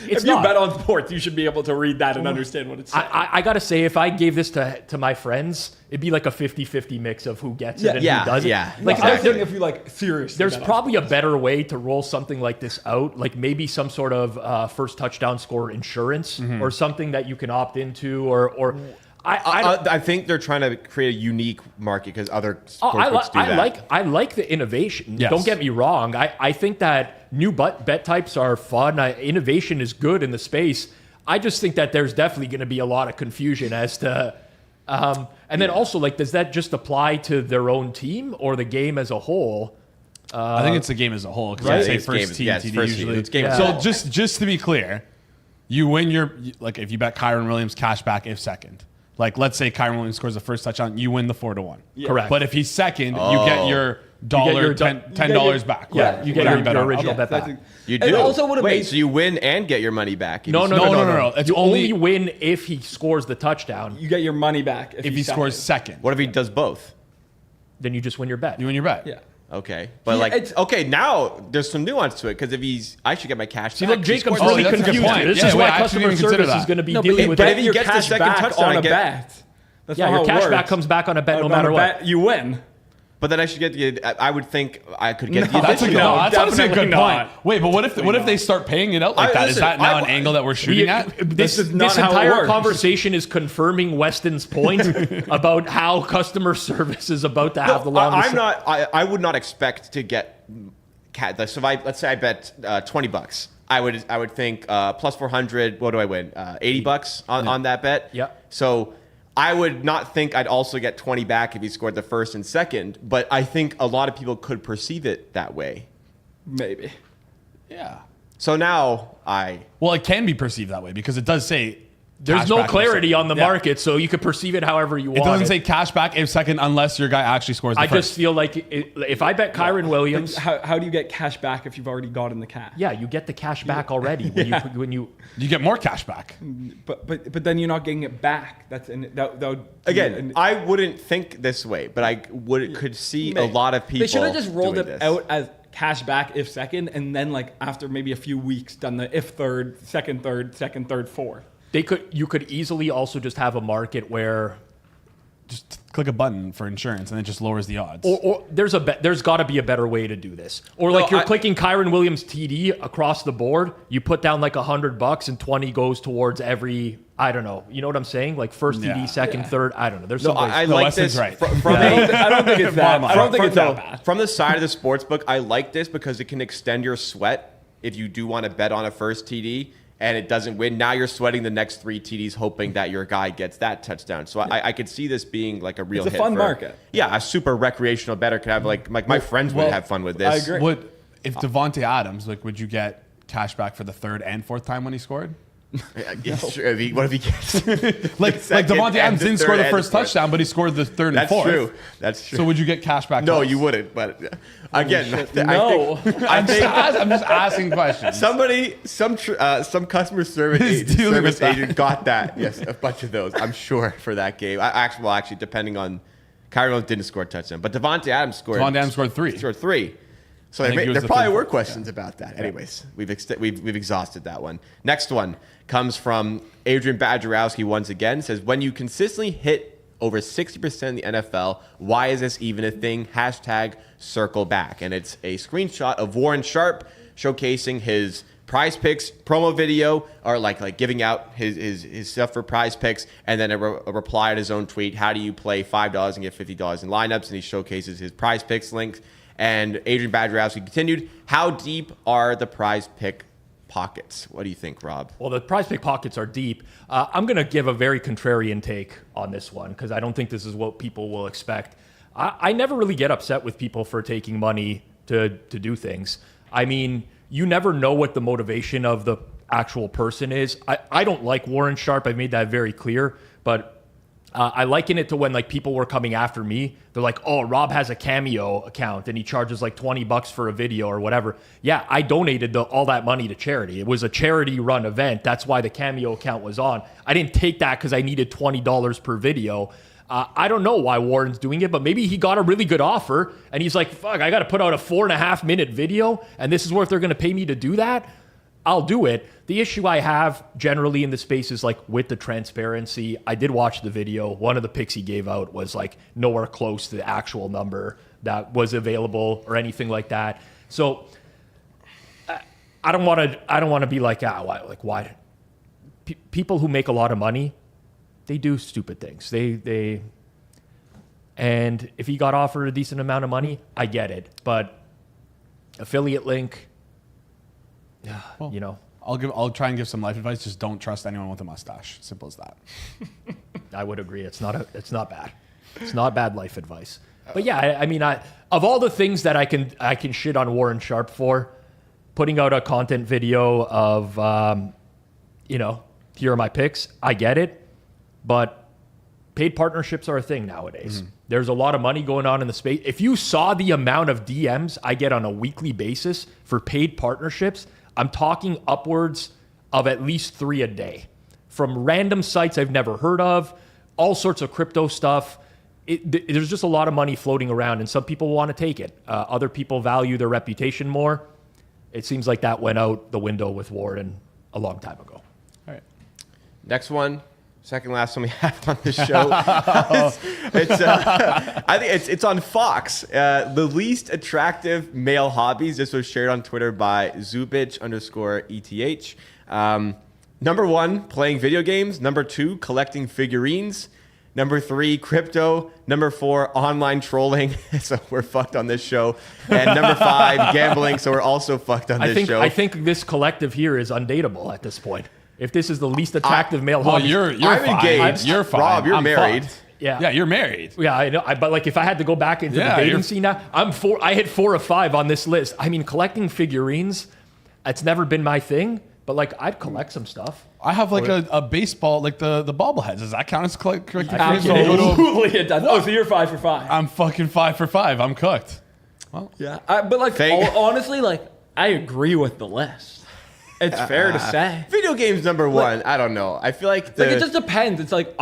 If you bet on sports, you should be able to read that and understand what it's saying. I got to say, if I gave this to my friends, it'd be like a 50-50 mix of who gets it and who doesn't. Yeah, like, exactly. If you seriously. There's probably a better way to roll something like this out, like maybe some sort of first touchdown score insurance or something that you can opt into or I think they're trying to create a unique market because other sportsbooks do that. I like the innovation. Yes. Don't get me wrong. I think that new bet types are fun. Innovation is good in the space. I just think that there's definitely going to be a lot of confusion as to, and then also does that just apply to their own team or the game as a whole? I think it's the game as a whole because Right. I say It's first team game- TD first usually. team. It's game So as a whole. just to be clear, you win if you bet Kyron Williams cashback if second. Like let's say Kyron Williams scores the first touchdown, you win the 4-1. Yeah. Correct. But if he's second, you get your $10 back. Yeah, you get your original bet back. You do. It also would have Wait, made so you win and get your money back. No. It's You only only win if he scores the touchdown. you get your money back if he scores second. What if he does both? Then you just win your bet. You win your bet. Yeah. Okay, but now there's some nuance to it because if I should get my cash See, back. look, He Jacob's scores really the that's a good confused. point. This Yeah, is wait, why I actually customer didn't consider service that. is going to be No, dealing with but it. if he your gets the cash second back touchdown, on I a get- bet. That's Yeah, not your how it cash back works. comes back on a bet no On matter a what. bet, you win. But then I should get the. I would think I could get No, the That's a good. additional. That's honestly a good definitely point. not. Wait, but what if they start paying it out like that? Is Listen, that now an I- angle that we're shooting at? This is not how it entire works. conversation is confirming Weston's point about how customer service is about to have the longest. I'm not. I would not expect to get. So if let's say I bet $20. I would think plus 400. What do I win? $80 on that bet. Yeah. So I would not think I'd also get 20 back if he scored the first and second. But I think a lot of people could perceive it that way. Maybe. Yeah. So now Well, it can be perceived that way because it does say There's no cashback if clarity second. on the Yeah. market, so you could perceive it however you It want. doesn't say cashback if second unless your guy actually scores the I first. just feel like if I bet Kyron Williams, How do you get cash back if you've already gotten the cash? yeah, you get the cash back already when you. You get more cash back. But then you're not getting it back. That would again, I wouldn't think this way, but I could see a lot of people. They should have just rolled doing it this. out as cash back if second, and then after maybe a few weeks, done the if third, second, third, fourth. You could easily also just have a market where, Just click a button for insurance and it just lowers the odds. or there's got to be a better way to do this. Or you're clicking Kyron Williams TD across the board. You put down $100 and 20 goes towards every. I don't know. You know what I'm saying? Like first TD, second, third. I don't know. There's No, some ways. I No, like Weston's this right. from I don't think it's that. I don't think it's that no, bad. from the side of the sports book. I like this because it can extend your sweat if you do want to bet on a first TD. and it doesn't win, now you're sweating the next 3 TDs hoping that your guy gets that touchdown. So I could see this being like a real It's a hit fun for, market. Yeah, a super recreational bettor could have like my friends would have fun with this. I agree. What if Devontae Adams, like, would you get cash back for the 3rd and 4th time when he scored? Yeah, sure. What if he gets Like Devontae Adams didn't score the first fourth? touchdown, but he scored the 3rd and 4th. That's true. That's true. So would you get cash back? No, twice? you wouldn't. But again, No. I'm just asking questions. some customer service dealing with that. agent got that. Yes, a bunch of those. I'm sure for that game. Actually, depending on Kyrie Irving didn't score a touchdown, but Devontae Adams scored. Devontae Adams scored 3. Scored 3. So think he was there the probably third were fourth, questions about that. Anyways, we've exhausted that one. Next one comes from Adrian Badgerowski once again. Says, when you consistently hit over 60% in the NFL, why is this even a thing? Hashtag circle back. And it's a screenshot of Warren Sharp showcasing his Prize Picks promo video, or like giving out his stuff for Prize Picks, and then a reply to his own tweet. How do you play $5 and get $50 in lineups? And he showcases his Prize Picks links. And Adrian Badgerowski continued, how deep are the Prize Pick pockets? What do you think, Rob? Well, the Prize Pick pockets are deep. I'm going to give a very contrarian take on this one because I don't think this is what people will expect. I never really get upset with people for taking money to do things. I mean, you never know what the motivation of the actual person is. I don't like Warren Sharp. I made that very clear, but I liken it to when like people were coming after me. They're like, oh, Rob has a Cameo account and he charges like $20 for a video or whatever. Yeah, I donated all that money to charity. It was a charity run event. That's why the Cameo account was on. I didn't take that because I needed $20 per video. I don't know why Warren's doing it, but maybe he got a really good offer and he's like, fuck, I got to put out a 4.5-minute video and this is what they're going to pay me to do that. I'll do it. The issue I have generally in the space is like with the transparency. I did watch the video. One of the picks he gave out was like nowhere close to the actual number that was available or anything like that. So I don't want to be like, why? People who make a lot of money, they do stupid things. And if he got offered a decent amount of money, I get it. But affiliate link, Well, you know, I'll try and give some life advice. Just don't trust anyone with a mustache. Simple as that. I would agree. It's not bad. It's not bad life advice. But yeah, I mean, of all the things that I can shit on Warren Sharp for, putting out a content video of, here are my picks. I get it, but paid partnerships are a thing nowadays. There's a lot of money going on in the space. If you saw the amount of DMs I get on a weekly basis for paid partnerships, I'm talking upwards of at least 3 a day from random sites I've never heard of, all sorts of crypto stuff. There's just a lot of money floating around, and some people want to take it. Other people value their reputation more. It seems like that went out the window with Warren a long time ago. All right. Next one. Second last one we have on the show. I think it's on Fox. The least attractive male hobbies. This was shared on Twitter by Zubich_ETH. Number 1, playing video games. Number 2, collecting figurines. Number 3, crypto. Number 4, online trolling. So we're fucked on this show. And number 5, gambling. So we're also fucked on this show. I think this collective here is undateable at this point. If this is the least attractive male Well, hobby, you're I'm fine. engaged. You're fine. Rob, you're I'm married. fucked. yeah, Yeah, you're married. yeah, I know. But like, if I had to go back into the Yeah, dating you're- scene now, I hit 4 of 5 on this list. I mean, collecting figurines, it's never been my thing. But like, I'd collect some stuff. I have like a baseball, like the bobbleheads. Does that count as collecting? Absolutely, it does. Oh, so you're 5 for 5. I'm fucking 5 for 5. I'm cooked. Yeah, but like honestly, like I agree with the list. It's fair to say. Video games number 1. I don't know. I feel like Like it just depends. It's like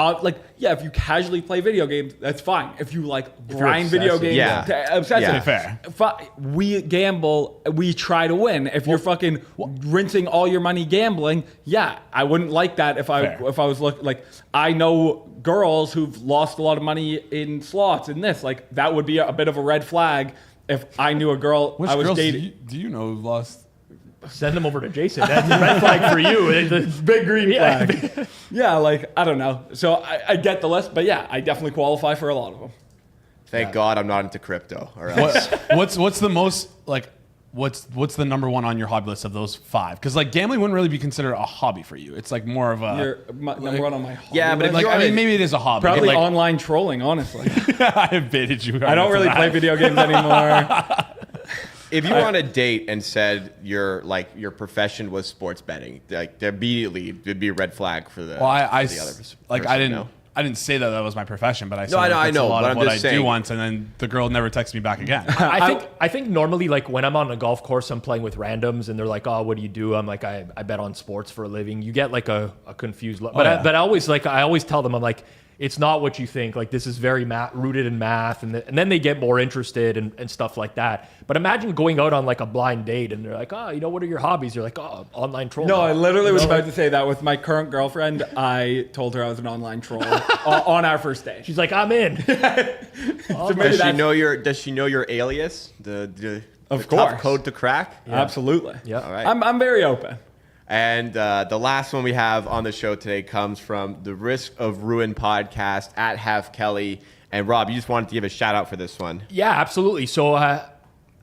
yeah, if you casually play video games, that's fine. If you like grind video obsessive. games, Yeah. obsessive. Yeah. Fair. We gamble. We try to win. If you're fucking rinsing all your money gambling, yeah, I wouldn't like that. If I was like I know girls who've lost a lot of money in slots and this, like that would be a bit of a red flag. If I knew a girl Which I was girls dating. do you know who've lost? Send them over to Jason. That's a red flag for you. It's a big green flag. Yeah, like I don't know. So I get the list, but yeah, I definitely qualify for a lot of them. Thank God I'm not into crypto. Or else. What's the most like what's the number one on your hobby list of those 5? Because like gambling wouldn't really be considered a hobby for you. It's like more of a You're number one on my hobby Yeah, but if list. you like, I mean, maybe it is a hobby. Probably like, online trolling, honestly. I have baited you. I don't really play video games anymore. If you were on a date and said your profession was sports betting, like immediately it'd be a red flag for the. Well, I for the other like person, I didn't. no? I didn't say that was my profession, but I said No, I know, like, I that's know, a lot but of I'm what just I do saying. once, and then the girl never texts me back again. I think normally like when I'm on a golf course, I'm playing with randoms, and they're like, "Oh, what do you do?" I'm like, "I bet on sports for a living." You get like a confused look, but yeah. I always tell them, I'm like, it's not what you think. Like this is very rooted in math, and then they get more interested and stuff like that. But imagine going out on like a blind date, and they're like, "Oh, what are your hobbies?" You're like, "Oh, online troll." No, I literally was about to say that with my current girlfriend. I told her I was an online troll on our first date. She's like, "I'm in." So maybe Does she know your alias? The Of tough course. code to crack. Absolutely. Yeah. All right. I'm very open. And the last one we have on the show today comes from the Risk of Ruin podcast at Half Kelly. And Rob, you just wanted to give a shout out for this one. Yeah, absolutely. So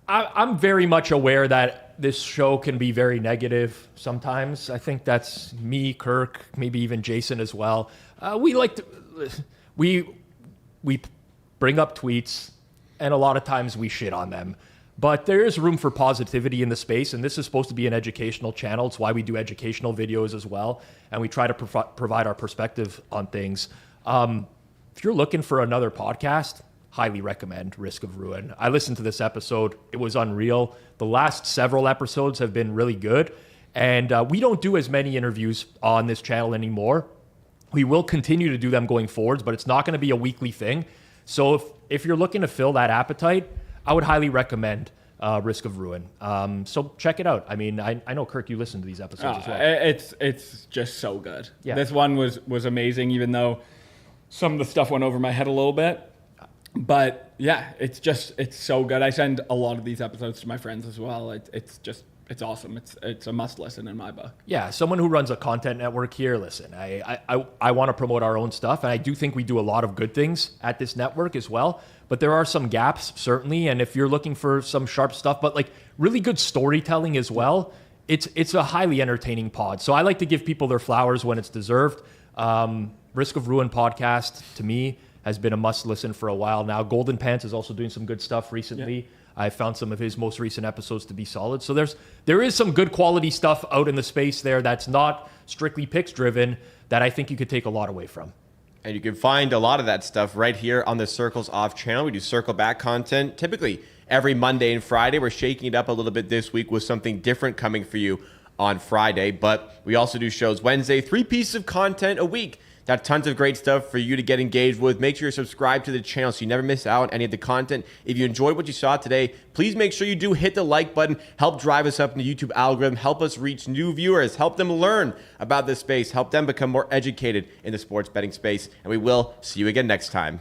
I'm very much aware that this show can be very negative sometimes. I think that's me, Kirk, maybe even Jason as well. We bring up tweets, and a lot of times we shit on them. But there is room for positivity in the space, and this is supposed to be an educational channel. It's why we do educational videos as well, and we try to provide our perspective on things. If you're looking for another podcast, highly recommend Risk of Ruin. I listened to this episode. It was unreal. The last several episodes have been really good, and we don't do as many interviews on this channel anymore. We will continue to do them going forwards, but it's not going to be a weekly thing. So if you're looking to fill that appetite, I would highly recommend Risk of Ruin. So check it out. I mean, I know, Kirk, you listen to these episodes as well. It's just so good. Yeah. This one was amazing, even though some of the stuff went over my head a little bit. But yeah, it's so good. I send a lot of these episodes to my friends as well. It's awesome. It's a must listen in my book. Yeah, someone who runs a content network here, listen, I want to promote our own stuff, and I do think we do a lot of good things at this network as well, but there are some gaps, certainly, and if you're looking for some sharp stuff, but like really good storytelling as well, it's a highly entertaining pod. So I like to give people their flowers when it's deserved. Risk of Ruin podcast, to me, has been a must-listen for a while now. Golden Pants is also doing some good stuff recently. Yeah. I found some of his most recent episodes to be solid. So there is some good quality stuff out in the space there that's not strictly picks driven that I think you could take a lot away from. And you can find a lot of that stuff right here on the Circles Off channel. We do Circle Back content typically every Monday and Friday. We're shaking it up a little bit this week with something different coming for you on Friday. But we also do shows Wednesday, 3 pieces of content a week. Got tons of great stuff for you to get engaged with. Make sure you're subscribed to the channel so you never miss out on any of the content. If you enjoyed what you saw today, please make sure you do hit the like button. Help drive us up in the YouTube algorithm. Help us reach new viewers. Help them learn about this space. Help them become more educated in the sports betting space. And we will see you again next time.